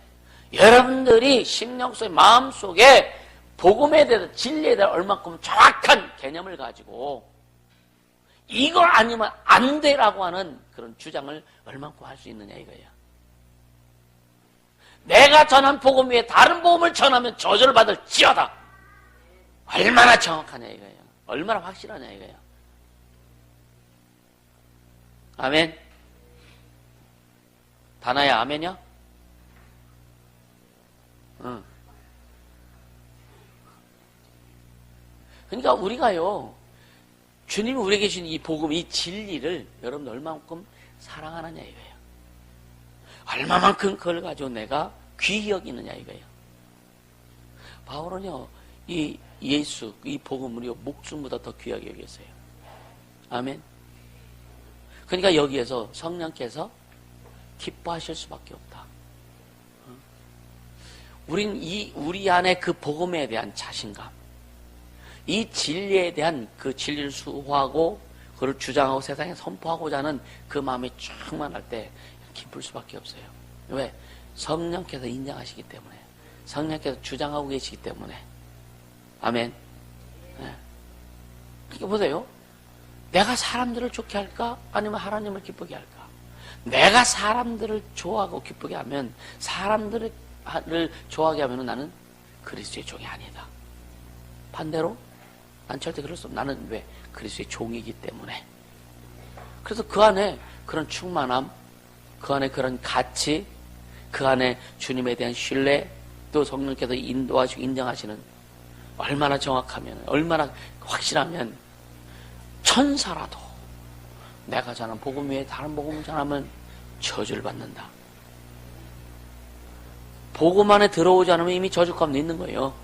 여러분들이 심령 속에, 마음 속에 복음에 대해서, 진리에 대해 얼마큼 정확한 개념을 가지고 이거 아니면 안 돼라고 하는 그런 주장을 얼마큼 할 수 있느냐 이거예요. 내가 전한 복음 위에 다른 복음을 전하면 저주를 받을지어다. 얼마나 정확하냐 이거예요. 얼마나 확실하냐 이거예요. 아멘. 다나야 아멘이야? 응. 그러니까 우리가요, 주님이 우리에게 주신 이 복음, 이 진리를 여러분 얼마만큼 사랑하느냐 이거예요. 얼마만큼 그걸 가지고 내가 귀히 여기느냐 이거예요. 바울은요, 이 예수, 이 복음을 목숨보다 더 귀하게 여겼어요. 아멘. 그러니까 여기에서 성령께서 기뻐하실 수밖에 없다. 우리 안에 그 복음에 대한 자신감, 이 진리에 대한 그 진리를 수호하고 그걸 주장하고 세상에 선포하고자 하는 그 마음이 충만할 때 기쁠 수밖에 없어요. 왜? 성령께서 인정하시기 때문에, 성령께서 주장하고 계시기 때문에. 아멘. 네. 그러니까 보세요. 내가 사람들을 좋게 할까? 아니면 하나님을 기쁘게 할까? 내가 사람들을 좋아하고 기쁘게 하면, 사람들을 좋아하게 하면 나는 그리스도의 종이 아니다. 반대로 난 절대 그럴 수 없어. 나는 왜? 그리스도의 종이기 때문에. 그래서 그 안에 그런 충만함, 그 안에 그런 가치, 그 안에 주님에 대한 신뢰, 또 성령께서 인도하시고 인정하시는, 얼마나 정확하면, 얼마나 확실하면 천사라도 내가 전한 복음 외에 다른 복음을 전하면 저주를 받는다. 복음 안에 들어오지 않으면 이미 저주 가운데 있는 거예요.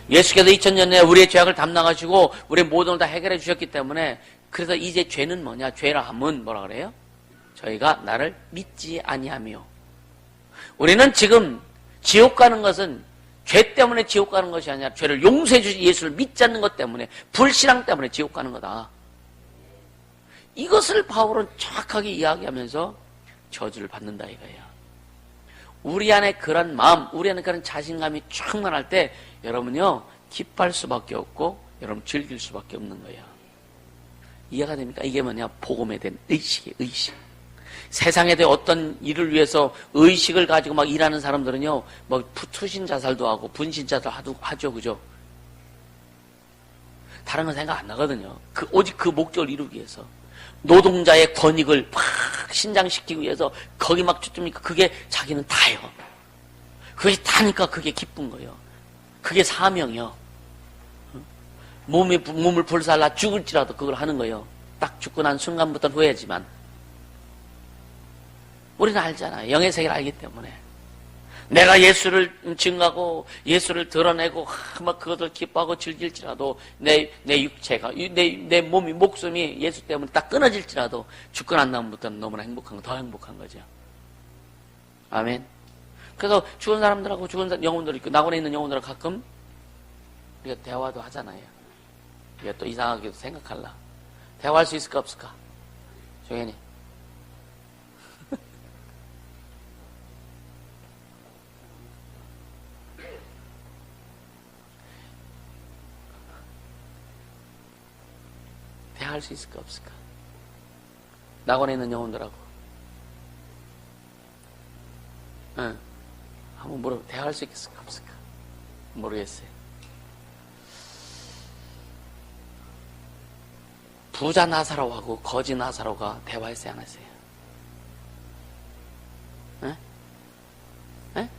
예수께서 2000년 전에 우리의 죄악을 담당하시고 우리의 모든 걸 다 해결해 주셨기 때문에, 그래서 이제 죄는 뭐냐? 죄라 함은 뭐라 그래요? 저희가 나를 믿지 아니하며. 우리는 지금 지옥 가는 것은 죄 때문에 지옥 가는 것이 아니라 죄를 용서해 주신 예수를 믿지 않는 것 때문에, 불신앙 때문에 지옥 가는 거다. 이것을 바울은 정확하게 이야기하면서 저주를 받는다 이거예요. 우리 안에 그런 마음, 우리 안에 그런 자신감이 충만할 때 여러분요, 기뻐할 수밖에 없고 여러분 즐길 수밖에 없는 거예요. 이해가 됩니까? 이게 뭐냐? 복음에 대한 의식이에요. 의식. 세상에 대해 어떤 일을 위해서 의식을 가지고 막 일하는 사람들은요, 뭐 투신 자살도 하고 분신 자살도 하죠, 그죠? 다른 건 생각 안 나거든요. 오직 그 목적을 이루기 위해서. 노동자의 권익을 막 신장시키기 위해서 거기 막 쫓으니까 그게 자기는 다요. 그게 다니까 그게 기쁜 거예요. 그게 사명이요. 몸을 불살라 죽을지라도 그걸 하는 거예요. 딱 죽고 난 순간부터는 후회지만 우리는 알잖아요. 영의 세계를 알기 때문에 내가 예수를 증하고 예수를 드러내고 막 그것을 기뻐하고 즐길지라도 내 육체가 내 몸이 목숨이 예수 때문에 딱 끊어질지라도 죽고 난 다음부터는 너무나 행복한 거, 더 행복한 거죠. 아멘. 그래서 죽은 사람들하고 죽은 영혼들 있고 낙원에 있는 영혼들하고 가끔 우리가 대화도 하잖아요. 이게 또 이상하게도 생각할라. 대화할 수 있을까 없을까? 종현이. 대화할 수 있을까 없을까? 낙원에 있는 영혼들하고. 응. 한번 대화할 수 있을까 없을까? 모르겠어요. 부자 나사로하고 거지 나사로가 대화했어요, 안 했어요? 에? 에?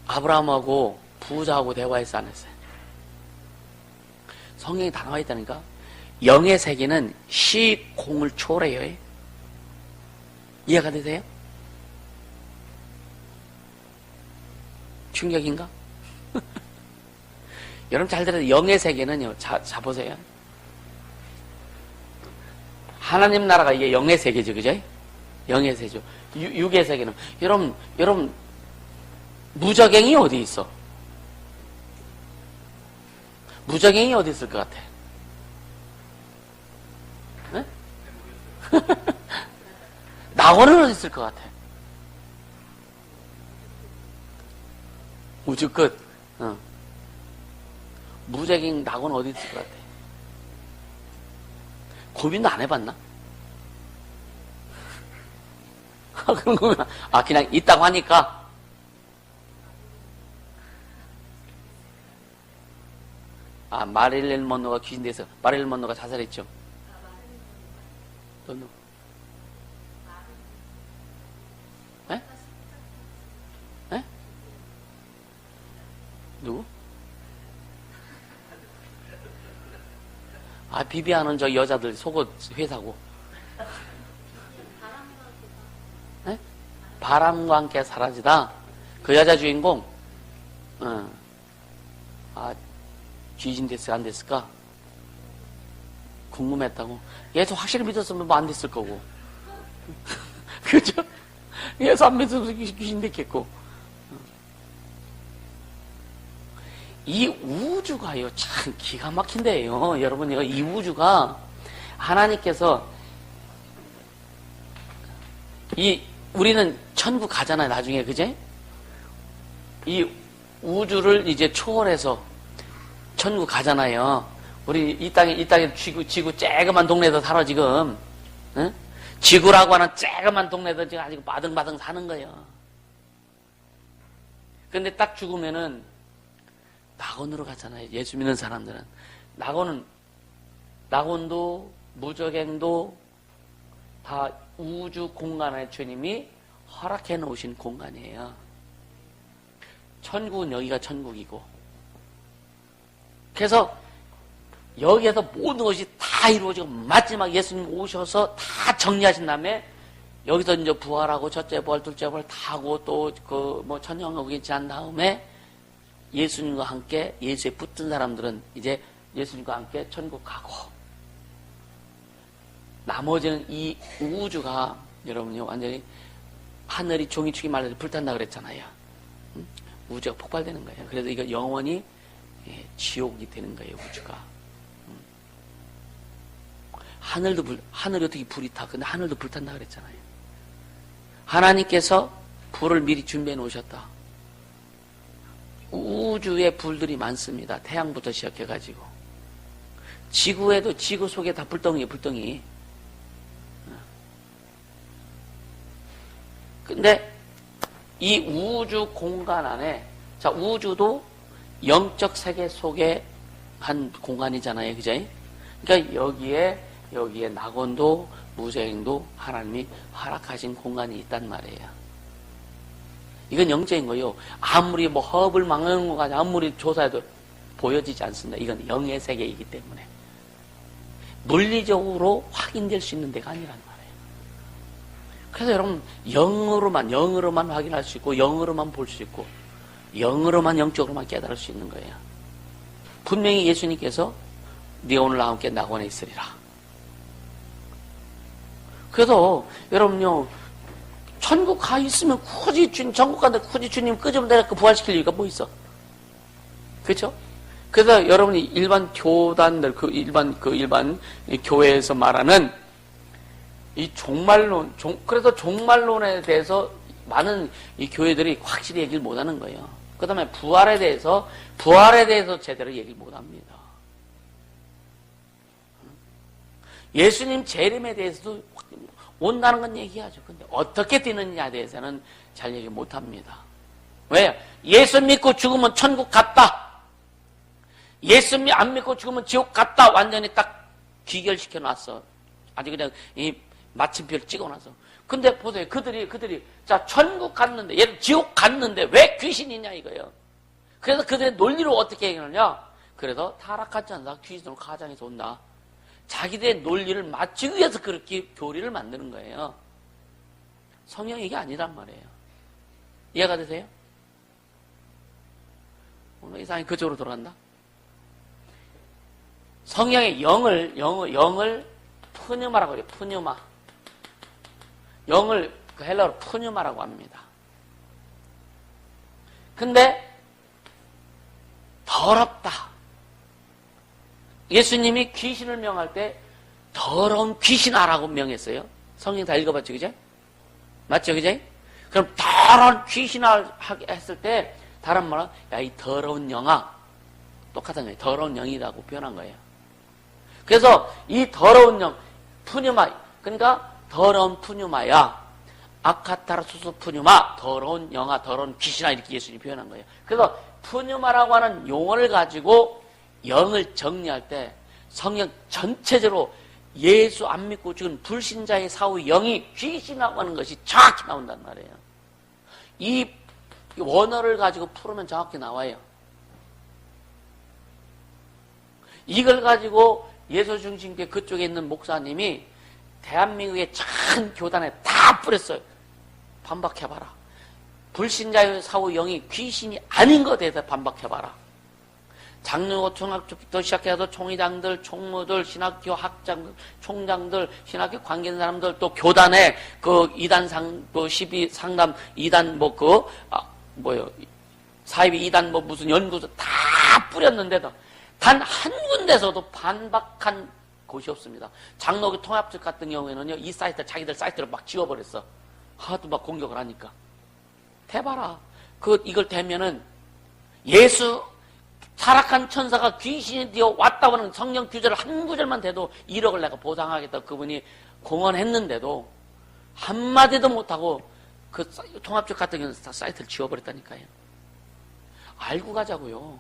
아브라함하고 부자하고 대화했어요, 안 했어요? 성경에 다 나와 있다니까? 영의 세계는 시공을 초월해요. 이해가 되세요? 충격인가? 여러분 잘 들어요. 영의 세계는요. 자 보세요. 하나님 나라가 이게 영의 세계죠, 그죠? 영의 세계죠. 육의 세계는 여러분 무적행이 어디 있어? 무적행이 어디 있을 것 같아? 네? 낙원은 어디 있을 것 같아? 우주 끝. 무적행 낙원 어디 있을 것 같아? 고민도 안 해봤나? 그런 거면 그냥 있다고 하니까. 마릴린 먼로가 귀신 돼서 마릴린 먼로가 자살했죠. 또 누구? 에? 에? 누구? 비비하는 저 여자들 속옷 회사고. 에? 바람과 함께 사라지다. 그 여자 주인공. 귀신 됐을까 안 됐을까? 궁금했다고. 예수 확실히 믿었으면 뭐 안 됐을 거고. 그죠? 예수 안 믿었으면 귀신 됐겠고. 이 우주가요, 참 기가 막힌데요. 여러분, 이 우주가 하나님께서 우리는 천국 가잖아요, 나중에, 그제? 이 우주를 이제 초월해서 천국 가잖아요. 우리 이 땅에 지구 쬐그만 동네에서 살아, 지금. 응? 지구라고 하는 쬐그만 동네에서 지금 아직 바등바등 사는 거예요. 근데 딱 죽으면은 낙원으로 가잖아요. 예수 믿는 사람들은. 낙원도, 무적행도 다 우주 공간에 주님이 허락해 놓으신 공간이에요. 천국은 여기가 천국이고. 그래서 여기에서 모든 것이 다 이루어지고 마지막 예수님 오셔서 다 정리하신 다음에 여기서 이제 부활하고 첫째 부활, 둘째 부활 다 하고 또 천년왕국에 지난 다음에 예수님과 함께 예수에 붙은 사람들은 이제 예수님과 함께 천국 가고, 나머지는 이 우주가 여러분요 완전히 하늘이 종이축이 말해서 불탄다 그랬잖아요. 우주가 폭발되는 거예요. 그래서 이거 영원히 지옥이 되는 거예요, 우주가. 하늘이 어떻게 불이 타? 근데 하늘도 불탄다 그랬잖아요. 하나님께서 불을 미리 준비해 놓으셨다. 우주에 불들이 많습니다. 태양부터 시작해가지고. 지구에도 지구 속에 다 불덩이에요, 불덩이. 근데 이 우주 공간 안에, 자, 우주도 영적 세계 속에 한 공간이잖아요. 그죠? 그러니까 여기에 낙원도 무생도 하나님이 허락하신 공간이 있단 말이에요. 이건 영적인 거요. 아무리 뭐 허업을 막는 거 가지고 아무리 조사해도 보여지지 않습니다. 이건 영의 세계이기 때문에. 물리적으로 확인될 수 있는 데가 아니란 말이에요. 그래서 여러분, 영으로만 확인할 수 있고, 영으로만 볼 수 있고, 영으로만 영적으로만 깨달을 수 있는 거예요. 분명히 예수님께서 네가 오늘 나와 함께 낙원에 있으리라. 그래서 여러분요, 천국 가 있으면 굳이 천국 가는데 굳이 주님 끄집어내서 부활시킬 이유가 뭐 있어? 그렇죠? 그래서 여러분이 일반 교단들, 일반 교회에서 말하는 이 종말론, 그래서 종말론에 대해서 많은 이 교회들이 확실히 얘기를 못 하는 거예요. 그 다음에 부활에 대해서 제대로 얘기를 못 합니다. 예수님 재림에 대해서도 온다는 건 얘기하죠. 근데 어떻게 뛰느냐에 대해서는 잘 얘기 못 합니다. 왜? 예수 믿고 죽으면 천국 갔다. 예수 안 믿고 죽으면 지옥 갔다. 완전히 딱 귀결시켜 놨어. 아주 그냥 이 마침표를 찍어 놨어. 근데 보세요. 그들이 자, 천국 갔는데, 얘는 지옥 갔는데 왜 귀신이냐 이거예요. 그래서 그들의 논리로 어떻게 얘기하느냐? 그래서 타락하지 않나 귀신으로 가장해서 온다. 자기들의 논리를 맞추기 위해서 그렇게 교리를 만드는 거예요. 성경 얘기 아니란 말이에요. 이해가 되세요? 오늘 이상하게 그쪽으로 돌아간다. 성경의 영을 푸뉴마라고 해요. 푸뉴마. 영을 그 헬라어로 푸뉴마라고 합니다. 근데 더럽다. 예수님이 귀신을 명할 때 더러운 귀신아라고 명했어요. 성경 다 읽어봤죠, 그죠? 맞죠, 그죠? 그럼 더러운 귀신아 했을 때 다른 말은 야, 이 더러운 영아. 똑같은 거예요. 더러운 영이라고 표현한 거예요. 그래서 이 더러운 영, 푸뉴마, 그러니까 더러운 푸뉴마야. 아카타라수스 푸뉴마, 더러운 영아, 더러운 귀신아 이렇게 예수님이 표현한 거예요. 그래서 푸뉴마라고 하는 용어를 가지고 영을 정리할 때 성경 전체적으로 예수 안 믿고 죽은 불신자의 사후 영이 귀신이라고 하는 것이 정확히 나온단 말이에요. 이 원어를 가지고 풀으면 정확히 나와요. 이걸 가지고 예수 중심교회 그쪽에 있는 목사님이 대한민국의 전 교단에 다 뿌렸어요. 반박해봐라. 불신자의 사후 영이 귀신이 아닌 것에 대해서 반박해봐라. 장로고 총학부터 시작해서 총회장들, 총무들, 신학교 학장들, 총장들, 신학교 관계 있는 사람들, 또 교단에 그 2단 12 상담 2단 사이비 2단 무슨 연구소 다 뿌렸는데도 단 한 군데서도 반박한 곳이 없습니다. 장로교 통합측 같은 경우에는요, 이 사이트, 자기들 사이트를 막 지워버렸어. 하도 막 공격을 하니까. 대봐라. 이걸 대면은 예수, 타락한 천사가 귀신이 되어 왔다고 하는 성경 규절을 한 구절만 돼도 1억을 내가 보상하겠다고 그분이 공언했는데도 한마디도 못하고 그 통합측 같은 경우는 다 사이트를 지워버렸다니까요. 알고 가자고요.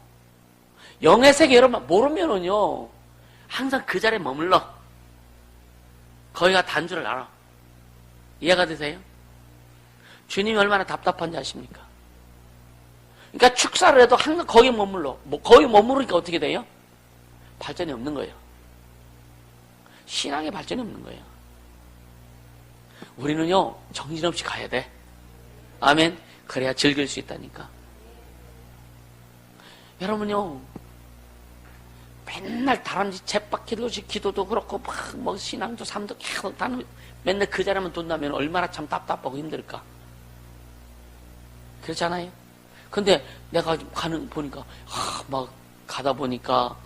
영의 세계 여러분 모르면은요, 항상 그 자리에 머물러. 거기가 단 줄을 알아. 이해가 되세요? 주님이 얼마나 답답한지 아십니까? 그러니까 축사를 해도 항상 거기에 머물러. 거기 머무르니까 어떻게 돼요? 발전이 없는 거예요. 신앙의 발전이 없는 거예요. 우리는요, 정신없이 가야 돼. 아멘. 그래야 즐길 수 있다니까. 여러분요, 맨날 다람쥐 쳇바퀴도씩 기도도 그렇고 뭐 신앙도 삶도 계속 맨날 그 자리만 돈다면 얼마나 참 답답하고 힘들까. 그렇잖아요. 근데 내가 보니까 막 가다 보니까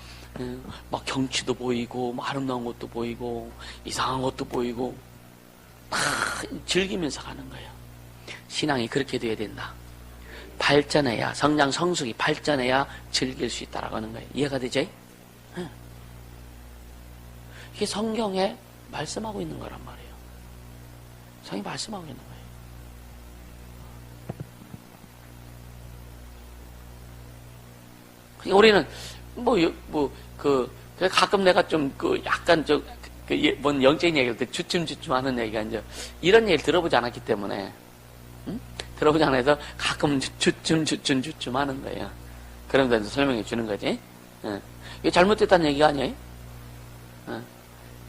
막 경치도 보이고 막 아름다운 것도 보이고 이상한 것도 보이고 막 즐기면서 가는 거예요. 신앙이 그렇게 돼야 된다. 발전해야, 성장 성숙이 발전해야 즐길 수 있다라고 하는 거예요. 이해가 되죠? 이게 성경에 말씀하고 있는 거란 말이에요. 성경이 말씀하고 있는 거예요. 그러니까 우리는 가끔 내가 좀, 약간 뭔 영적인 얘기를 때 주춤주춤 하는 얘기가 이제, 이런 얘기를 들어보지 않았기 때문에, 응? 들어보지 않아서 가끔 주춤 하는 거예요. 그러면서 설명해 주는 거지. 이게 잘못됐다는 얘기가 아니에요.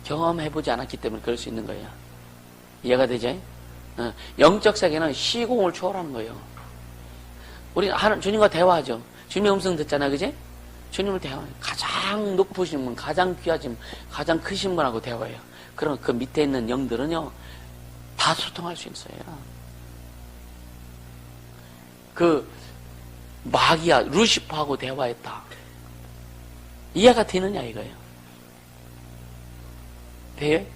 경험해보지 않았기 때문에 그럴 수 있는 거예요. 이해가 되죠? 영적 세계는 시공을 초월하는 거예요. 우리 주님과 대화하죠. 주님의 음성 듣잖아, 그지? 주님을 대화해요. 가장 높으신 분, 가장 귀하신 분, 가장 크신 분하고 대화해요. 그럼 그 밑에 있는 영들은요, 다 소통할 수 있어요. 마귀야, 루시퍼하고 대화했다. 이해가 되느냐, 이거예요. 돼?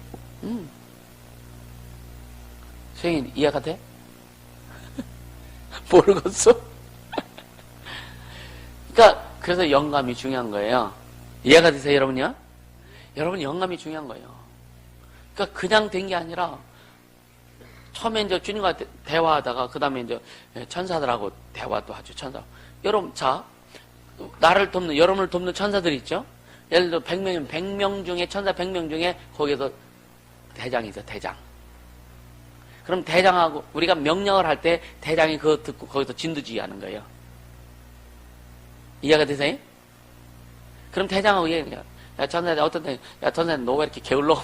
선생님, 이해가 돼? 모르겠어? 그래서 영감이 중요한 거예요. 이해가 되세요, 여러분요? 여러분, 영감이 중요한 거예요. 그냥 된 게 아니라, 처음에 이제 주님과 대화하다가, 그 다음에 이제 천사들하고 대화도 하죠, 천사. 여러분, 여러분을 돕는 천사들이 있죠? 예를 들어 100명 중에, 천사 100명 중에, 거기에서 대장이 있어, 대장. 그럼 대장하고, 우리가 명령을 할 때, 대장이 그거 듣고, 거기서 진두지휘 하는 거예요. 이해가 되세요? 그럼 대장하고 얘기해요. 야, 천사님, 야, 천사님, 너 왜 이렇게 게을러?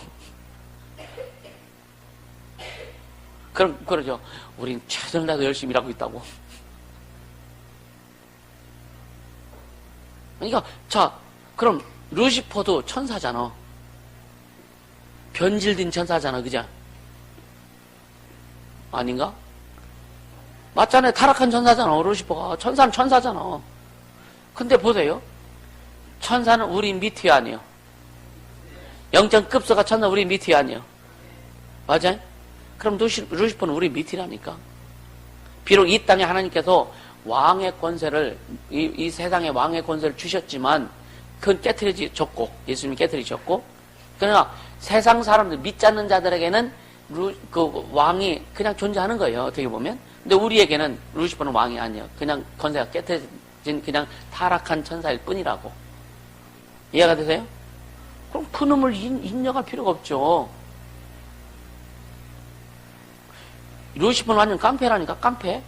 그러죠. 우린 최선을 다해서 열심히 일하고 있다고. 그러니까, 그럼, 루시퍼도 천사잖아. 변질된 천사잖아, 그죠? 아닌가? 맞잖아요. 타락한 천사잖아, 루시퍼가. 천사는 천사잖아. 근데 보세요. 천사는 우리 밑이 아니에요. 영적급서가 천사 우리 밑이 아니에요. 맞아요? 그럼 루시퍼는 우리 밑이라니까. 비록 이 땅에 하나님께서 왕의 권세를, 이 세상의 왕의 권세를 주셨지만, 그건 깨트려졌고, 예수님이 깨트리셨고, 그러나 세상 사람들, 믿지 않는 자들에게는 그 왕이 그냥 존재하는 거예요. 어떻게 보면. 근데 우리에게는 루시퍼는 왕이 아니에요. 그냥 권세가 깨트려진 그냥 타락한 천사일 뿐이라고. 이해가 되세요? 그럼 그 놈을 인정할 필요가 없죠. 루시퍼는 완전 깡패라니까, 깡패.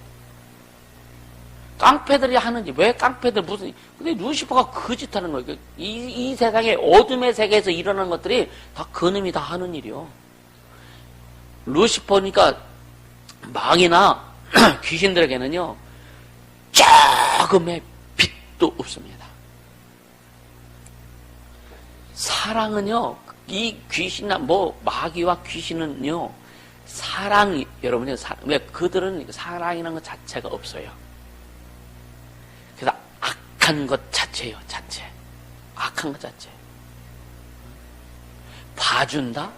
깡패들이 하는지, 왜 깡패들 근데 루시퍼가 그 짓 하는 거예요. 이 세상에 어둠의 세계에서 일어나는 것들이 다 그놈이 다 하는 일이요. 루시퍼니까 망이나 귀신들에게는요, 조금의 빛도 없습니다. 사랑은요, 이 귀신이나 마귀와 귀신은요, 여러분이 왜 그들은 사랑이라는 것 자체가 없어요. 그래서 악한 것 자체예요, 자체. 악한 것 자체. 봐준다?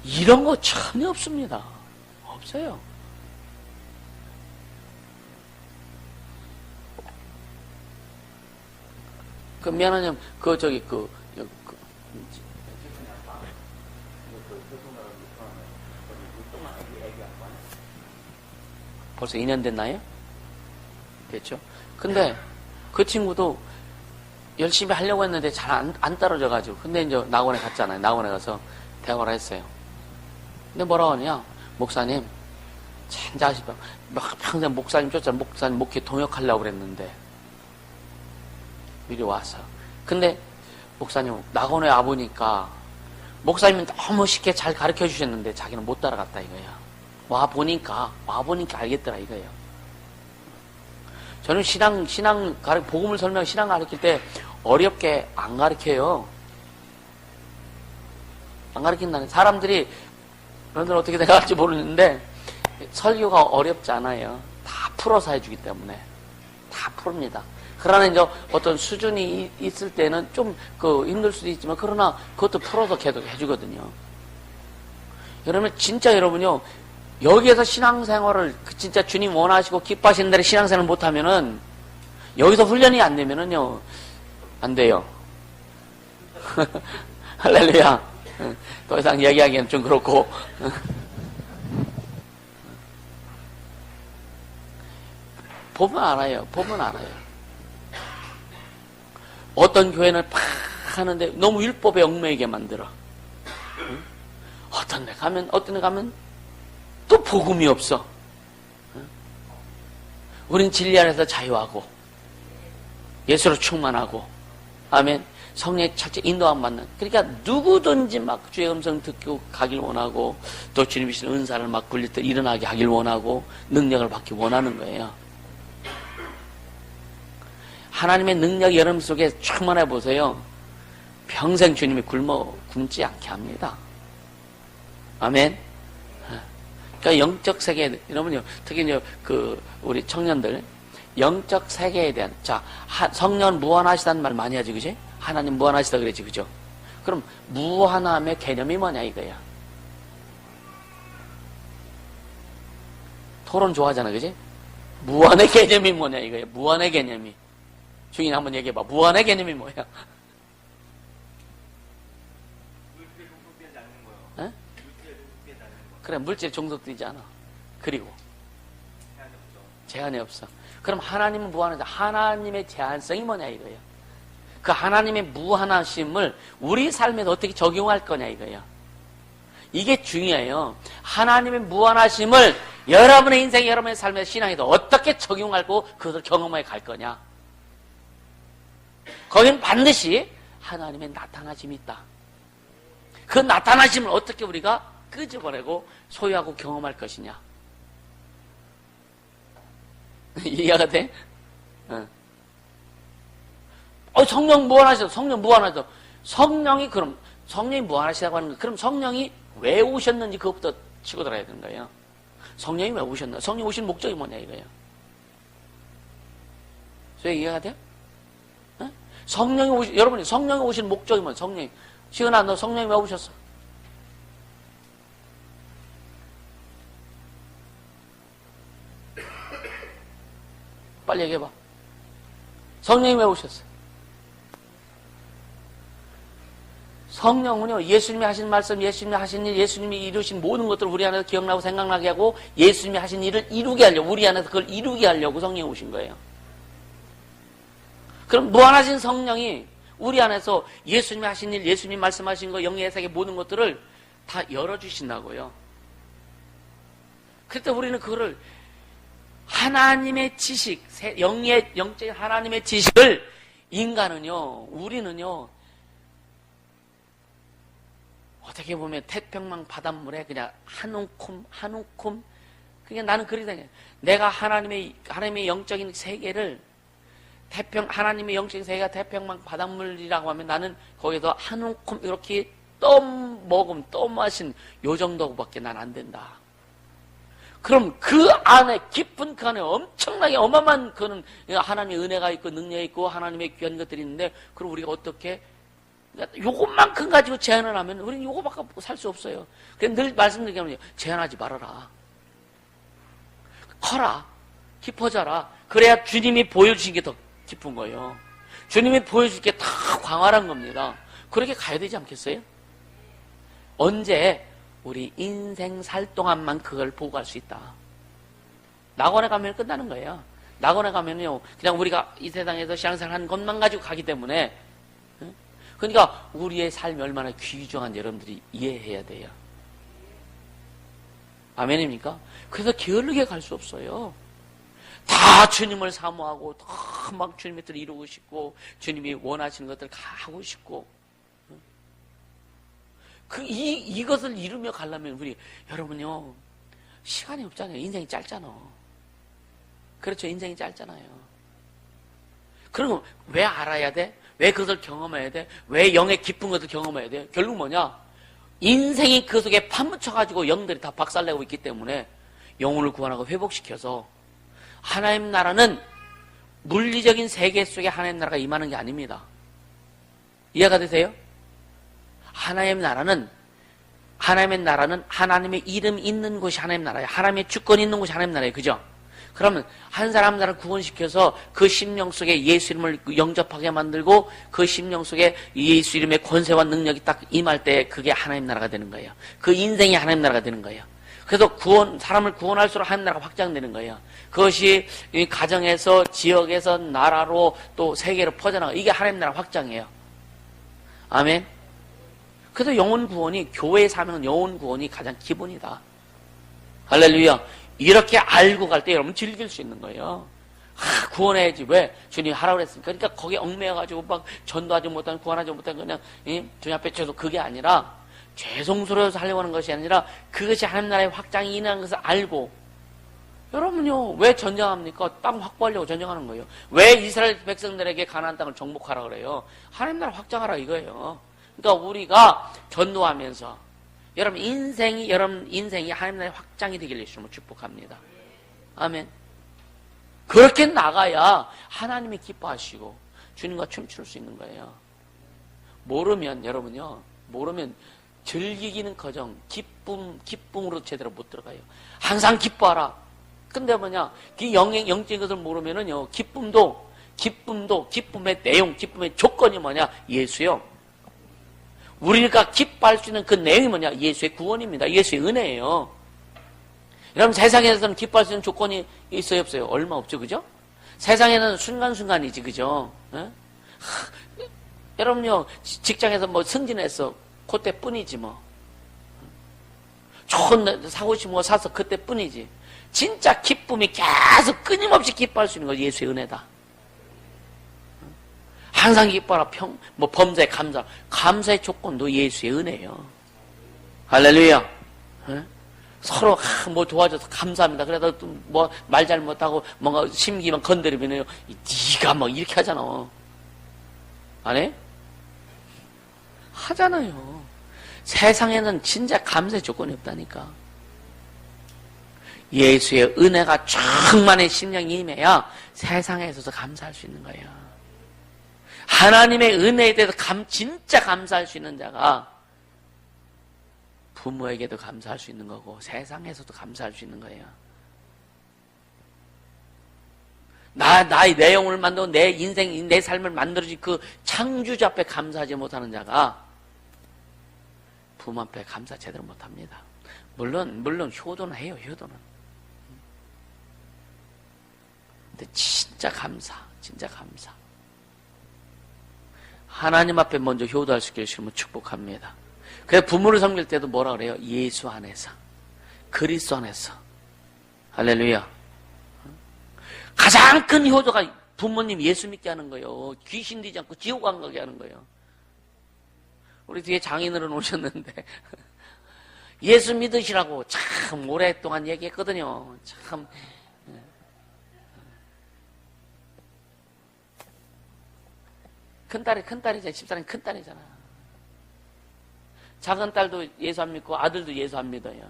이런 거 전혀 없습니다. 없어요. 미안하냐면, 벌써 2년 됐나요? 됐죠? 근데 그 친구도 열심히 하려고 했는데 잘 안 떨어져가지고. 근데 이제 낙원에 갔잖아요. 낙원에 가서 대화를 했어요. 근데 뭐라고 하냐? 목사님, 진짜 막 평생 목사님 쫓아 목사님 목회 동역하려고 그랬는데 미리 와서. 근데 목사님 낙원에 와보니까 목사님은 너무 쉽게 잘 가르쳐 주셨는데 자기는 못 따라갔다 이거야. 와보니까 알겠더라 이거예요. 저는 복음을 설명, 신앙 가르칠 때 어렵게 안 가르쳐요. 안 가르친다는 사람들이, 여러분들 어떻게 생각할지 모르는데, 설교가 어렵지 않아요. 다 풀어서 해주기 때문에. 다 풉니다. 그러나 이제 어떤 수준이 있을 때는 좀 힘들 수도 있지만, 그러나 그것도 풀어서 계속 해주거든요. 여러분, 진짜 여러분요, 여기에서 신앙생활을 진짜 주님 원하시고 기뻐하시는 대로 신앙생활을 못하면은 여기서 훈련이 안 되면은요 안 돼요. 할렐루야. 더 이상 얘기하기엔 좀 그렇고. 보면 알아요. 어떤 교회는 팍 하는데 너무 율법에 얽매이게 만들어. 응? 어떤 데 가면 또 복음이 없어. 응? 우린 진리 안에서 자유하고 예수로 충만하고 아멘. 성령의 철저히 인도함 받는. 그러니까 누구든지 막 주의 음성 듣고 가길 원하고 또 주님이 주신 은사를 막 굴릴 때 일어나게 하길 원하고 능력을 받기 원하는 거예요. 하나님의 능력이 여러분 속에 충만해 보세요. 평생 주님이 굶지 않게 합니다. 아멘. 그러니까 영적 세계, 여러분요, 특히 이제 우리 청년들, 영적 세계에 대한, 자, 성령 무한하시다는 말 많이 하지, 그지? 하나님 무한하시다 그러지, 그죠? 그럼 무한함의 개념이 뭐냐, 이거야. 토론 좋아하잖아, 그지? 무한의 개념이 뭐냐, 이거야. 무한의 개념이. 중인 한번 얘기해봐. 무한의 개념이 뭐야? 물질에 종속되지 않는 거요. 에? 물질에 종속되지 않는 거. 그래, 물질에 종속되지 않아. 그리고 제한이 없죠. 제한이 없어. 그럼 하나님은 무한하다. 하나님의 제한성이 뭐냐 이거예요. 그 하나님의 무한하심을 우리 삶에서 어떻게 적용할 거냐 이거예요. 이게 중요해요. 하나님의 무한하심을 여러분의 인생, 여러분의 삶의 신앙에서 어떻게 적용하고 그것을 경험해 갈 거냐. 거기는 반드시 하나님의 나타나심이 있다. 그 나타나심을 어떻게 우리가 끄집어내고 소유하고 경험할 것이냐. 이해가 돼? 성령 무한하시다. 성령 무한하시다. 성령이 그럼 성령이 무한하시다고 하는 거. 그럼 성령이 왜 오셨는지 그것부터 치고 들어야 되는 거예요. 성령이 왜 오셨나? 성령 오신 목적이 뭐냐 이거예요. 왜 이해가 돼요? 여러분이 성령이 오신 목적이 뭐야? 성령이. 시은아, 너 성령이 왜 오셨어? 빨리 얘기해봐. 성령이 왜 오셨어? 성령은요, 예수님이 하신 말씀, 예수님이 하신 일, 예수님이 이루신 모든 것들을 우리 안에서 기억나고 생각나게 하고 예수님이 하신 일을 이루게 하려고, 우리 안에서 그걸 이루게 하려고 성령이 오신 거예요. 그럼 무한하신 성령이 우리 안에서 예수님이 하신 일, 예수님이 말씀하신 거, 영의 세계 모든 것들을 다 열어주신다고요. 그때 우리는 그거를 하나님의 지식, 영적인 하나님의 지식을 인간은요, 우리는요, 어떻게 보면 태평양 바닷물에 그냥 한 움큼, 그냥 나는 그렇게 생각해. 내가 하나님의 영적인 세계를 하나님의 영적인 세계가 태평양 바닷물이라고 하면 나는 거기서 한 움큼 이렇게 떠 마신 요 정도밖에 난 안 된다. 그럼 그 안에 깊은 그 안에 엄청나게 어마어마한 그는 하나님의 은혜가 있고 능력이 있고 하나님의 귀한 것들이 있는데 그럼 우리가 어떻게 요것만큼 가지고 제한을 하면 우리는 요거밖에 살 수 없어요. 그래서 늘 말씀드리면 제한하지 말아라. 커라. 깊어져라. 그래야 주님이 보여주신 게 더 깊은 거예요. 주님이 보여줄 게 다 광활한 겁니다. 그렇게 가야 되지 않겠어요? 언제 우리 인생 살 동안만 그걸 보고 갈 수 있다. 낙원에 가면 끝나는 거예요. 낙원에 가면요, 그냥 우리가 이 세상에서 신앙생활 한 것만 가지고 가기 때문에, 그러니까 우리의 삶이 얼마나 귀중한 여러분들이 이해해야 돼요. 아멘입니까? 그래서 게을르게 갈 수 없어요. 다 주님을 사모하고, 다 막 주님의 뜻을 이루고 싶고, 주님이 원하시는 것들을 다 하고 싶고, 이것을 이루며 가려면 여러분요, 시간이 없잖아요. 인생이 짧잖아. 그렇죠. 인생이 짧잖아요. 그럼 왜 알아야 돼? 왜 그것을 경험해야 돼? 왜 영의 깊은 것을 경험해야 돼? 결국 뭐냐? 인생이 그 속에 파묻혀가지고 영들이 다 박살내고 있기 때문에 영혼을 구원하고 회복시켜서 하나님 나라는 물리적인 세계 속에 하나님 나라가 임하는 게 아닙니다. 이해가 되세요? 하나님의 나라는 하나님의 이름 있는 곳이 하나님의 나라예요. 하나님의 주권이 있는 곳이 하나님의 나라예요. 그죠? 그러면 한 사람 나라를 구원시켜서 그 심령 속에 예수 이름을 영접하게 만들고 그 심령 속에 예수 이름의 권세와 능력이 딱 임할 때 그게 하나님 나라가 되는 거예요. 그 인생이 하나님 나라가 되는 거예요. 그래서 사람을 구원할수록 하나님 나라가 확장되는 거예요. 그것이 이 가정에서, 지역에서, 나라로, 또 세계로 퍼져나가. 이게 하나님 나라 확장이에요. 아멘. 그래서 영혼 구원이, 교회의 사명은 영혼 구원이 가장 기본이다. 할렐루야. 이렇게 알고 갈 때 여러분 즐길 수 있는 거예요. 구원해야지. 왜? 주님이 하라고 그랬으니까. 그러니까 거기에 얽매여가지고 막 전도하지 못한, 구원하지 못한 그냥, 주님 앞에 쳐서 그게 아니라, 죄송스러워서 하려고 하는 것이 아니라, 그것이 하나님 나라의 확장이 있는 것을 알고, 여러분요, 왜 전쟁합니까? 땅 확보하려고 전쟁하는 거예요. 왜 이스라엘 백성들에게 가나안 땅을 정복하라 그래요? 하나님 나라 확장하라 이거예요. 그러니까 우리가 전도하면서, 여러분 인생이 하나님 나라의 확장이 되기를 주님을 축복합니다. 아멘. 그렇게 나가야 하나님이 기뻐하시고 주님과 춤출 수 있는 거예요. 모르면 여러분요, 즐기기는커녕 기쁨으로 제대로 못 들어가요. 항상 기뻐하라. 근데 뭐냐, 그 영적인 것을 모르면은요, 기쁨의 내용, 기쁨의 조건이 뭐냐, 예수요. 우리가 기뻐할 수 있는 그 내용이 뭐냐, 예수의 구원입니다. 예수의 은혜예요. 여러분 세상에서는 기뻐할 수 있는 조건이 있어요, 없어요? 얼마 없죠, 그죠? 세상에는 순간순간이지, 그죠? 여러분요, 직장에서 뭐 승진해서 그때뿐이지 뭐. 좋은 사고 싶은 거 사서 그때뿐이지. 진짜 기쁨이 계속 끊임없이 기뻐할 수 있는 거 예수의 은혜다. 항상 기뻐라. 범사에 감사. 감사의 조건도 예수의 은혜예요. 할렐루야. 서로 뭐 도와줘서 감사합니다. 그래도 뭐 말 잘못하고 뭔가 심기만 건드리면요, 네가 뭐 이렇게 하잖아. 안 해? 하잖아요. 세상에는 진짜 감사의 조건이 없다니까. 예수의 은혜가 충만의 심령이 임해야 세상에 있어서 감사할 수 있는 거예요. 하나님의 은혜에 대해서 진짜 감사할 수 있는 자가 부모에게도 감사할 수 있는 거고 세상에서도 감사할 수 있는 거예요. 내 영혼을 만들고 내 인생, 내 삶을 만들어진 그 창조자 앞에 감사하지 못하는 자가 부모 앞에 감사 제대로 못합니다. 물론 효도는 해요, 효도는. 근데 진짜 감사. 하나님 앞에 먼저 효도할 수 있게 해주시면 축복합니다. 그래서 부모를 섬길 때도 뭐라 그래요? 예수 안에서, 그리스도 안에서. 할렐루야. 가장 큰 효도가 부모님 예수 믿게 하는 거예요. 귀신 되지 않고 지옥 안 가게 하는 거예요. 우리 뒤에 장인어른 오셨는데 예수 믿으시라고 참 오랫동안 얘기했거든요. 참 큰딸이잖아. 집사람이 큰딸이잖아. 작은 딸도 예수 안 믿고 아들도 예수 안 믿어요.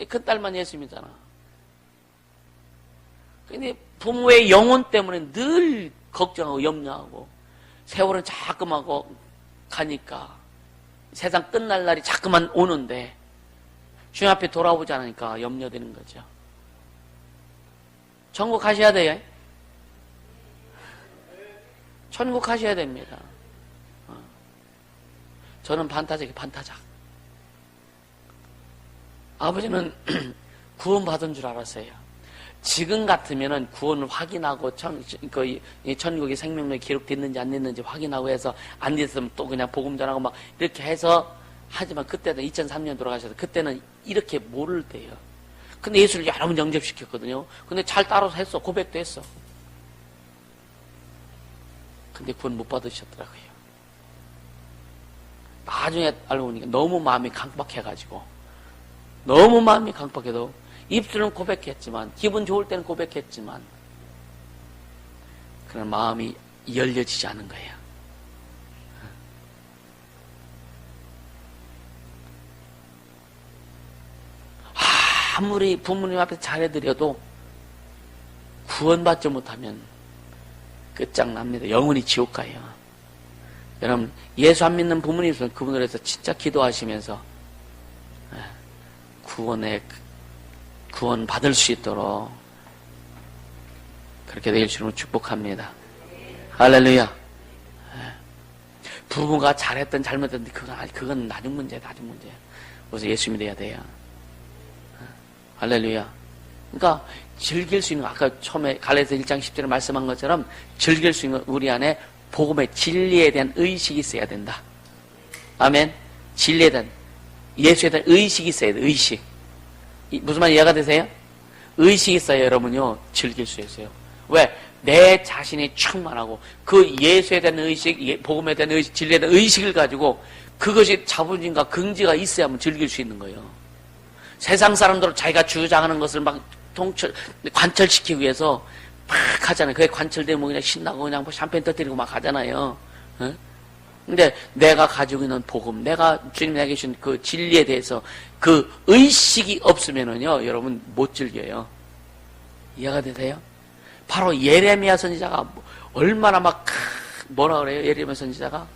큰딸만 예수 믿잖아. 근데 부모의 영혼 때문에 늘 걱정하고 염려하고 세월은 자꾸만 가니까 세상 끝날 날이 자꾸만 오는데 주님 앞에 돌아오지 않으니까 염려되는 거죠. 천국 가셔야 돼요. 천국 가셔야 됩니다. 저는 반타작이에요, 반타작. 아버지는 구원받은 줄 알았어요. 지금 같으면은 구원을 확인하고 천국의 생명록에 기록됐는지 안 됐는지 확인하고 해서 안 됐으면 또 그냥 복음 전하고 막 이렇게 해서 하지만 그때는 2003년 돌아가셔서 그때는 이렇게 모를 때요. 근데 예수를 여러 번 영접시켰거든요. 근데 잘 따라서 했어. 고백도 했어. 근데 구원 못 받으셨더라고요. 나중에 알고 보니까 너무 마음이 강박해가지고 너무 마음이 강박해도 입술은 고백했지만 기분 좋을 때는 고백했지만 그런 마음이 열려지지 않은 거예요. 아무리 부모님 앞에 잘해드려도 구원받지 못하면 끝장납니다. 영원히 지옥 가요. 여러분 예수 안 믿는 부모님 있으면 그분을 위해서 진짜 기도하시면서 구원 받을 수 있도록 그렇게 되길 주님으로 축복합니다. 할렐루야. 부모가 잘했든 잘못했든 그건 나중 문제야, 나중 문제야. 그래서 예수 믿어야 돼요. 할렐루야. 그러니까 즐길 수 있는, 아까 처음에 갈라디아서 1장 10절에 말씀한 것처럼 즐길 수 있는 우리 안에 복음의 진리에 대한 의식이 있어야 된다. 아멘. 진리에 대한, 예수에 대한 의식이 있어야 돼. 의식. 무슨 말 이해가 되세요? 의식이 있어야 여러분요 즐길 수 있어요. 왜? 내 자신이 충만하고 그 예수에 대한 의식, 복음에 대한 의식, 진리에 대한 의식을 가지고 그것이 자부심과 긍지가 있어야만 즐길 수 있는 거예요. 세상 사람들은 자기가 주장하는 것을 막 관철시키기 위해서 막 하잖아요. 그게 관철되면 뭐 그냥 신나고 그냥 뭐 샴페인 터뜨리고 막 하잖아요. 어? 근데 내가 가지고 있는 복음, 내가 주님 내게 주신 그 진리에 대해서 그 의식이 없으면은요, 여러분 못 즐겨요. 이해가 되세요? 바로 예레미야 선지자가 얼마나 막 뭐라 그래요? 예레미야 선지자가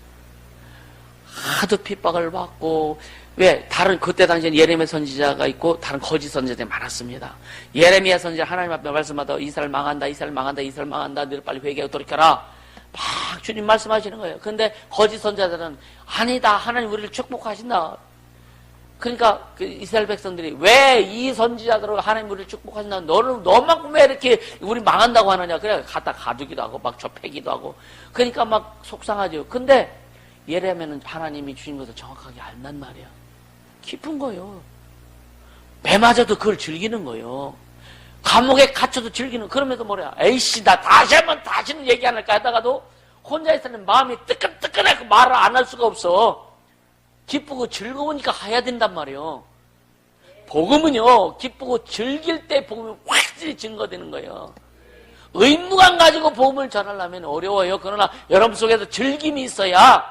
하도 핍박을 받고, 왜? 다른 그때 당시엔 예레미야 선지자가 있고 다른 거짓 선지자들이 많았습니다. 예레미야 선지자 하나님 앞에 말씀하다 이스라엘 망한다, 이스라엘 망한다, 이스라엘 망한다, 너희 빨리 회개하고 돌이켜라. 막 주님 말씀하시는 거예요. 근데 거짓 선지자들은 아니다, 하나님 우리를 축복하신다. 그러니까 그 이스라엘 백성들이 왜 이 선지자들을 하나님 우리를 축복하신다, 너만큼 왜 이렇게 우리 망한다고 하느냐. 그래 갖다 가두기도 하고 막 접해기도 하고, 그러니까 막 속상하죠. 근데 예레미야는 하나님이 주신 것을 정확하게 안단 말이야. 깊은 거예요. 매 맞아도 그걸 즐기는 거예요. 감옥에 갇혀도 즐기는. 그러면서 뭐래요? 에이씨, 나 다시는 얘기 안 할까 하다가도 혼자 있으면 마음이 뜨끈뜨끈하고 말을 안 할 수가 없어. 기쁘고 즐거우니까 해야 된단 말이에요. 복음은요, 기쁘고 즐길 때 복음이 확실히 증거되는 거예요. 의무감 가지고 복음을 전하려면 어려워요. 그러나 여러분 속에서 즐김이 있어야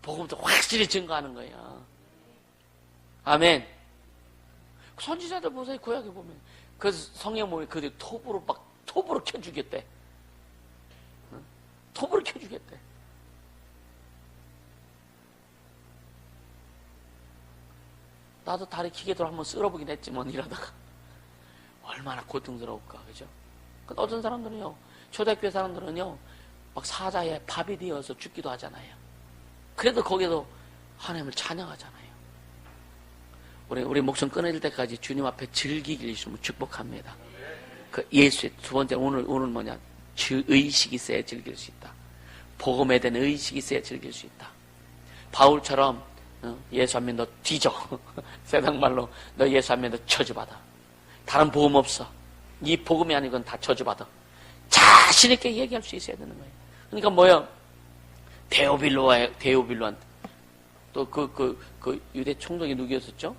복음도 확실히 증거하는 거예요. 아멘. 선지자들 보세요. 구약에 보면 그 성령 몸에 그들 톱으로 켜주겠대. 톱으로 켜주겠대. 나도 다리 기계도 한번 쓸어보긴 했지만 이러다가 얼마나 고통스러울까, 그죠? 근데 어떤 사람들은요, 초대교회 사람들은요, 막 사자에 밥이 되어서 죽기도 하잖아요. 그래도 거기도 하나님을 찬양하잖아요. 우리 목숨 끊어질 때까지 주님 앞에 즐기길 주시면 축복합니다. 그 예수의 두 번째, 오늘 뭐냐? 의식이 있어야 즐길 수 있다. 복음에 대한 의식이 있어야 즐길 수 있다. 바울처럼 예수 안 믿는 너 뒤져. 세상 말로 너 예수 안 믿는 너 저주받아. 다른 복음 없어. 이 복음이 아니건 다 저주받아. 자신 있게 얘기할 수 있어야 되는 거예요. 그러니까 뭐요? 데오빌로한테 또 그 유대 총독이 누구였었죠?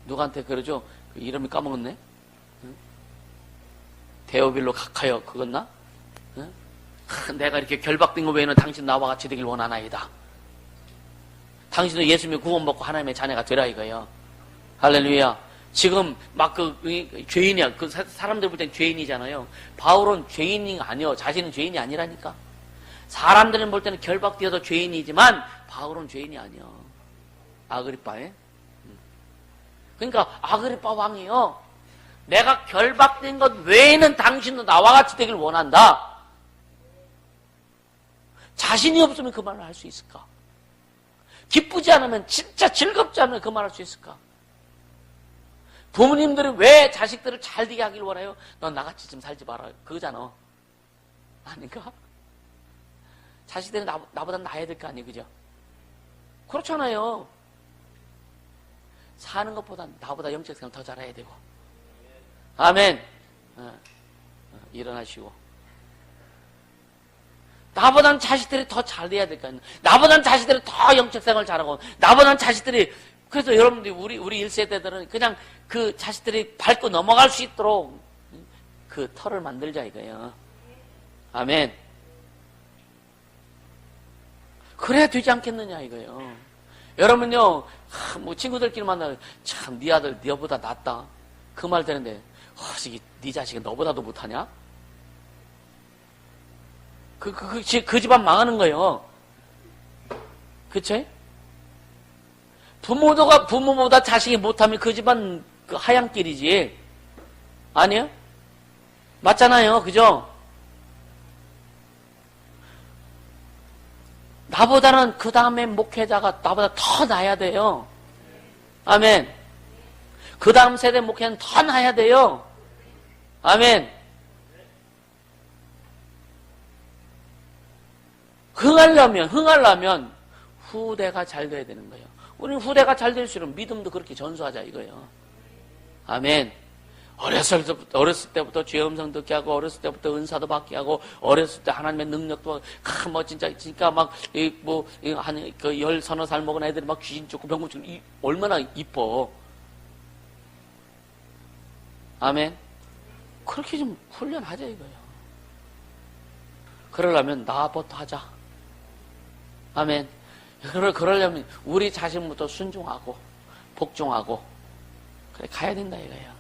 누구한테 그러죠? 그 이름이 까먹었네. 응? 데오빌로 각하여 그건나? 응? 내가 이렇게 결박된 거 외에는 당신 나와 같이 되길 원하나이다. 당신도 예수님의 구원 받고 하나님의 자녀가 되라 이거예요. 할렐루야. 지금 막 죄인이야. 그 사람들 볼 땐 죄인이잖아요. 바울은 죄인이 아니요. 자신은 죄인이 아니라니까. 사람들은 볼 때는 결박되어도 죄인이지만 바울은 죄인이 아니요. 아그리빠에. 그러니까 아그리빠 왕이요. 내가 결박된 것 외에는 당신도 나와 같이 되길 원한다. 자신이 없으면 그 말을 할 수 있을까? 기쁘지 않으면, 진짜 즐겁지 않으면 그 말을 할 수 있을까? 부모님들이 왜 자식들을 잘 되게 하길 원해요? 넌 나같이 좀 살지 마라. 그거잖아. 아닌가? 자식들이 나보다 나아야 될 거 아니에요. 그죠? 그렇잖아요. 사는 것보다 나보다 영적 생활 더 잘해야 되고. 아멘. 일어나시고. 나보다는 자식들이 더 잘 돼야 될 거 아니에요. 나보다는 자식들이 더 영적 생활 잘하고, 나보다는 자식들이, 그래서 여러분들이 우리 1세대들은 그냥 그 자식들이 밟고 넘어갈 수 있도록 그 털을 만들자 이거예요. 아멘. 그래야 되지 않겠느냐 이거예요. 여러분요, 뭐 친구들끼리 만나면 참 네 아들 너보다 낫다 그 말 되는데, 네 자식은 너보다도 못하냐? 그 집안 망하는 거예요. 그치? 부모보다 자식이 못하면 그 집안 그 하얀길이지. 아니요? 맞잖아요. 그죠? 나보다는 그 다음에 목회자가 나보다 더 나아야 돼요. 아멘. 그 다음 세대 목회는 더 나야 돼요. 아멘. 흥하려면 후대가 잘 돼야 되는 거예요. 우리는 후대가 잘 될수록 믿음도 그렇게 전수하자 이거예요. 아멘. 어렸을 때부터 죄 음성 듣게 하고, 어렸을 때부터 은사도 받게 하고, 어렸을 때 하나님의 능력도 뭐 진짜 막 한 그 10서너 살 먹은 애들이 막 귀신 쫓고 병고 쫓고 얼마나 이뻐. 아멘. 그렇게 좀 훈련하자 이거예요. 그러려면 나부터 하자. 아멘. 그러려면 우리 자신부터 순종하고 복종하고 그래 가야 된다 이거예요.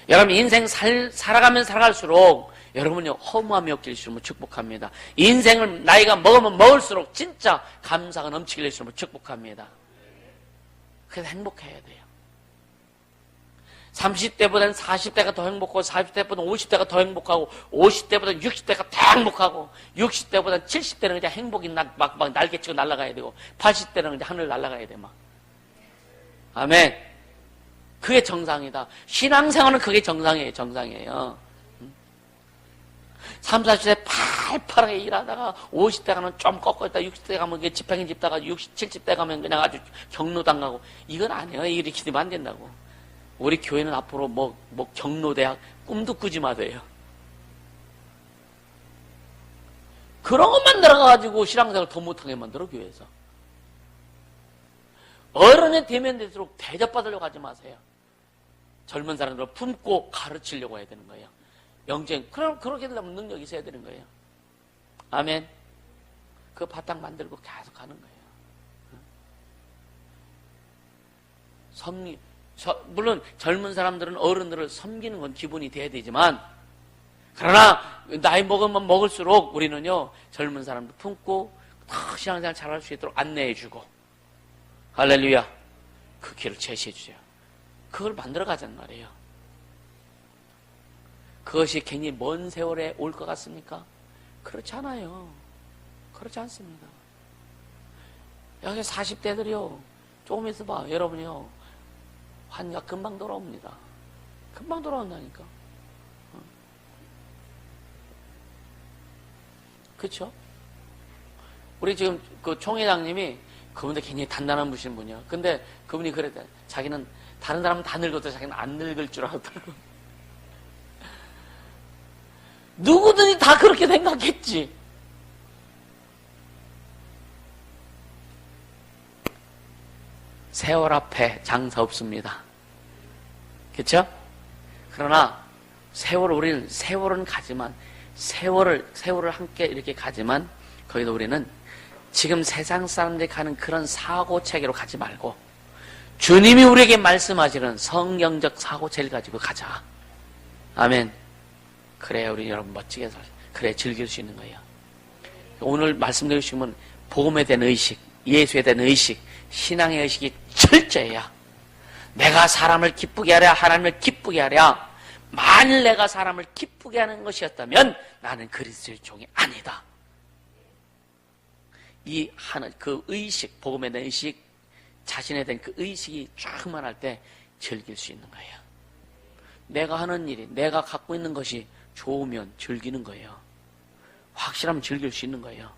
여러분 인생 살아가면 살아갈수록 여러분이 허무함이 없길수록 축복합니다. 인생을 나이가 먹으면 먹을수록 진짜 감사가 넘치길수록 축복합니다. 그래서 행복해야 돼요. 30대보다는 40대가 더 행복하고 40대보다는 50대가 더 행복하고 50대보다는 60대가 더 행복하고 60대보다는 70대는 그냥 행복이 막 날개치고 날아가야 되고 80대는 그냥 하늘 날아가야 돼 막. 아멘. 그게 정상이다. 신앙생활은 그게 정상이에요. 30, 40대 팔팔하게 일하다가 50대 가면 좀 꺾었다 60대 가면 지팡이 짚다가 60, 70대 가면 그냥 아주 경로당하고 이건 아니에요. 이렇게 되면 안 된다고. 우리 교회는 앞으로 경로대학 꿈도 꾸지 마세요. 그런 것만 들어가가지고 신앙생활 더 못하게 만들어, 교회에서. 어른이 되면 될수록 대접받으려고 하지 마세요. 젊은 사람들을 품고 가르치려고 해야 되는 거예요. 영쟁. 그렇게 되려면 능력이 있어야 되는 거예요. 아멘. 그 바탕 만들고 계속 가는 거예요. 물론 젊은 사람들은 어른들을 섬기는 건 기본이 돼야 되지만 그러나 나이 먹으면 먹을수록 우리는요 젊은 사람도 품고 더 신앙생활 잘할 수 있도록 안내해주고 할렐루야 그 길을 제시해주세요. 그걸 만들어 가자는 말이에요. 그것이 굉장히 먼 세월에 올 것 같습니까? 그렇지 않아요. 그렇지 않습니다. 여기 40대들이요 조금 있어봐 여러분이요 환가 금방 돌아옵니다. 금방 돌아온다니까. 그렇죠? 우리 지금 그 총회장님이 그분도 굉장히 단단한 분이신 분이야. 근데 그분이 그랬다. 자기는 다른 사람은 다 늙어도 자기는 안 늙을 줄 알았더라고. 누구든지 다 그렇게 생각했지. 세월 앞에 장사 없습니다. 그렇죠? 그러나 우리는 세월은 가지만 세월을 함께 이렇게 가지만 거기도 우리는 지금 세상 사람들이 가는 그런 사고 체계로 가지 말고 주님이 우리에게 말씀하시는 성경적 사고 체계를 가지고 가자. 아멘. 그래야 우리 여러분 멋지게 그래 즐길 수 있는 거예요. 오늘 말씀드리고 싶으면 복음에 대한 의식, 예수에 대한 의식, 신앙의 의식이 철저해야 내가 사람을 기쁘게 하랴 하나님을 기쁘게 하랴 만일 내가 사람을 기쁘게 하는 것이었다면 나는 그리스도의 종이 아니다. 그 의식, 복음에 대한 의식, 자신에 대한 그 의식이 충만할 때 즐길 수 있는 거예요. 내가 하는 일이, 내가 갖고 있는 것이 좋으면 즐기는 거예요. 확실하면 즐길 수 있는 거예요.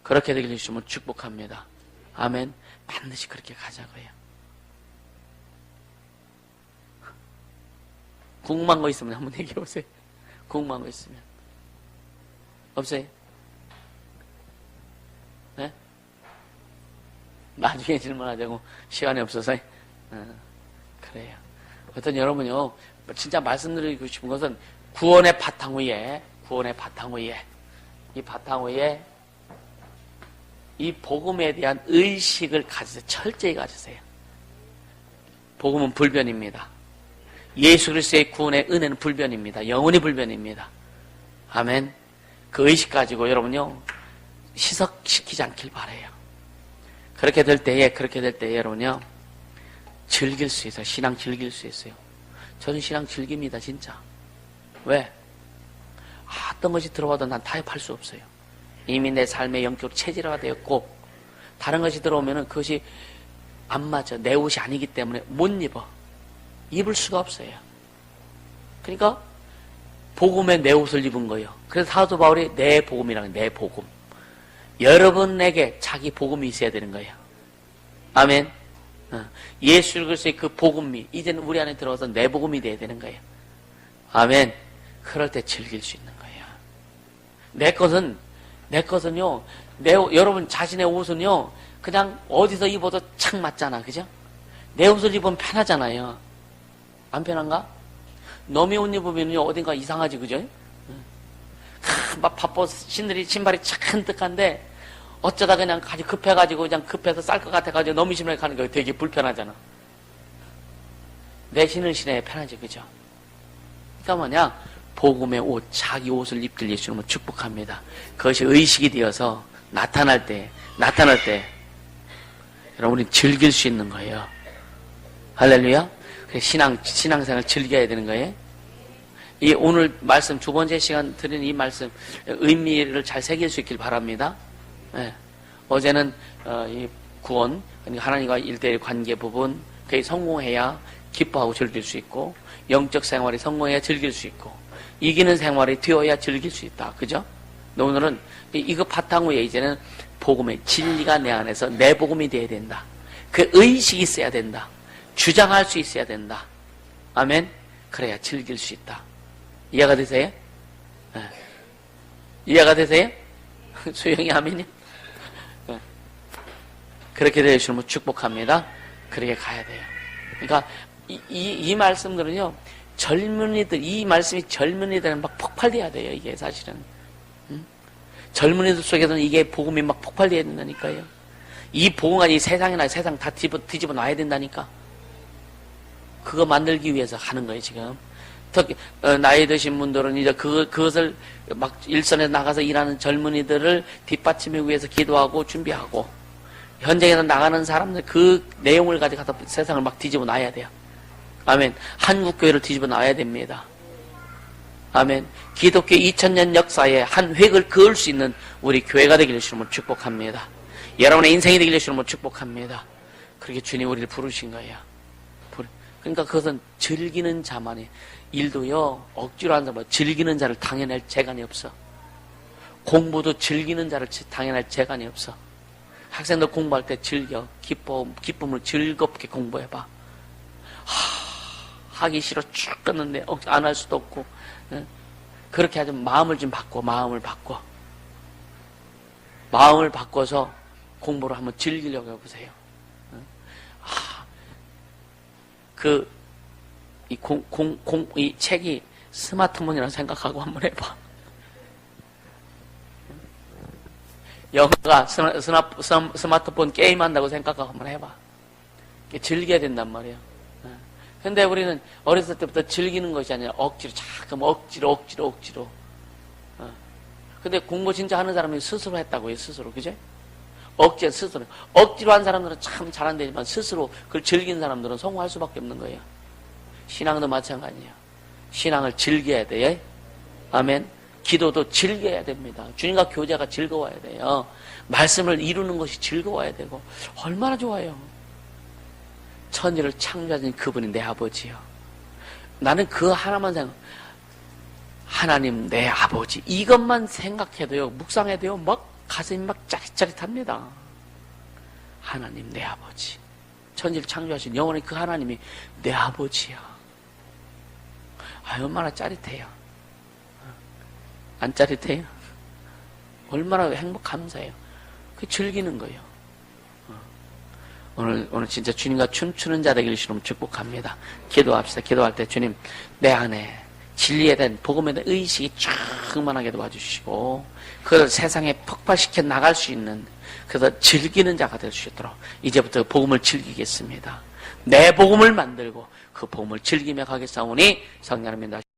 그렇게 되길 주시면 축복합니다. 아멘. 반드시 그렇게 가자고요. 궁금한 거 있으면 한번 얘기해 보세요. 궁금한 거 있으면. 없어요? 네? 나중에 질문하자고 시간이 없어서. 그래요. 어떤 여러분요, 진짜 말씀드리고 싶은 것은 구원의 바탕 위에, 이 바탕 위에 이 복음에 대한 의식을 가지세요. 철저히 가지세요. 복음은 불변입니다. 예수 그리스도의 구원의 은혜는 불변입니다. 영원히 불변입니다. 아멘. 그 의식 가지고 여러분요 희석시키지 않길 바라요. 그렇게 될 때에 여러분요 즐길 수 있어요. 신앙 즐길 수 있어요. 저는 신앙 즐깁니다. 진짜. 왜? 어떤 것이 들어와도 난 타협할 수 없어요. 이미 내 삶의 영적으로 체질화되었고 다른 것이 들어오면은 그것이 안 맞아. 내 옷이 아니기 때문에 못 입어. 입을 수가 없어요. 그러니까 복음의 내 옷을 입은 거예요. 그래서 사도 바울이 내 복음이라는 내 복음. 여러분에게 자기 복음이 있어야 되는 거예요. 아멘. 예수 그리스도의 그 복음이 이제는 우리 안에 들어와서 내 복음이 돼야 되는 거예요. 아멘. 그럴 때 즐길 수 있는 거예요. 내 것은요, 여러분 자신의 옷은요, 그냥 어디서 입어도 착 맞잖아. 그죠? 내 옷을 입으면 편하잖아요. 안 편한가? 너미 옷 입으면요, 어딘가 이상하지. 그죠? 막 바빠 신들이 신발이 착한뜩한데 어쩌다 그냥 아주 급해가지고 그냥 급해서 쌀 것 같아가지고 너무 심하게 가는 거 되게 불편하잖아. 내 신을 신어야 편하지. 그죠? 그러니까 뭐냐? 복음의 옷, 자기 옷을 입길 예수님은 축복합니다. 그것이 의식이 되어서 나타날 때 여러분이 즐길 수 있는 거예요. 할렐루야. 신앙생활 즐겨야 되는 거예요. 이 오늘 말씀 두 번째 시간 드린 이 말씀 의미를 잘 새길 수 있길 바랍니다. 네. 어제는 이 구원, 하나님과 일대일 관계 부분, 그게 성공해야 기뻐하고 즐길 수 있고, 영적 생활이 성공해야 즐길 수 있고, 이기는 생활이 되어야 즐길 수 있다. 그죠? 오늘은 이거 바탕 위에 이제는 복음의 진리가 내 안에서 내 복음이 되어야 된다. 그 의식이 있어야 된다. 주장할 수 있어야 된다. 아멘. 그래야 즐길 수 있다. 이해가 되세요? 네. 이해가 되세요? 소영이 아멘이요? 네. 그렇게 되시면 축복합니다. 그렇게 가야 돼요. 그러니까 이 말씀들은요, 이 말씀이 젊은이들은 막 폭발돼야 돼요. 이게 사실은. 젊은이들 속에서는 이게 복음이 막 폭발돼야 된다니까요. 이 복음과 이 세상이나 세상 다 뒤집어 놔야 된다니까. 그거 만들기 위해서 하는 거예요, 지금. 특히, 나이 드신 분들은 이제 그것을 막 일선에 나가서 일하는 젊은이들을 뒷받침하기 위해서 기도하고 준비하고, 현장에서 나가는 사람들 그 내용을 가지고 가서 세상을 막 뒤집어 놔야 돼요. 아멘. 한국교회를 뒤집어 놔야 됩니다. 아멘. 기독교 2000년 역사에 한 획을 그을 수 있는 우리 교회가 되기를 주님을 축복합니다. 여러분의 인생이 되기를 주님을 축복합니다. 그렇게 주님 우리를 부르신 거예요. 그러니까 그것은 즐기는 자만이, 일도요, 억지로 하는 자만, 즐기는 자를 당해낼 재간이 없어. 공부도 즐기는 자를 당해낼 재간이 없어. 학생들 공부할 때 즐겨. 기쁨을 즐겁게 공부해봐. 하기 싫어 쭉 끊는데 안 할 수도 없고. 그렇게 하지. 마음을 좀 바꿔. 마음을 바꿔서 공부를 한번 즐기려고 해보세요. 이 책이 스마트폰이라고 생각하고 한번 해봐. 영어가 스마트폰 게임한다고 생각하고 한번 해봐. 즐겨야 된단 말이에요. 근데 우리는 어렸을 때부터 즐기는 것이 아니라 억지로, 자꾸 억지로. 근데 공부 진짜 하는 사람이 스스로 했다고요, 스스로. 그죠? 억지로 한 사람들은 참 잘한다지만 스스로 그걸 즐기는 사람들은 성공할 수밖에 없는 거예요. 신앙도 마찬가지예요. 신앙을 즐겨야 돼요. 아멘. 기도도 즐겨야 됩니다. 주님과 교제가 즐거워야 돼요. 말씀을 이루는 것이 즐거워야 되고, 얼마나 좋아요. 천지를 창조하신 그분이 내 아버지요. 나는 그 하나만 하나님 내 아버지, 이것만 생각해도요, 묵상해도요, 막 가슴이 막 짜릿짜릿합니다. 하나님 내 아버지, 천지를 창조하신 영원히 그 하나님이 내 아버지야. 얼마나 짜릿해요. 안 짜릿해요? 얼마나 감사해요. 그 즐기는 거예요. 오늘 진짜 주님과 춤추는 자 되기를 주님 축복합니다. 기도합시다. 기도할 때 주님, 내 안에 진리에 대한 복음에 대한 의식이 충만하게 도와주시고, 그걸 세상에 폭발시켜 나갈 수 있는, 그래서 즐기는 자가 될 수 있도록 이제부터 복음을 즐기겠습니다. 내 복음을 만들고 그 복음을 즐기며 가겠사오니 성령님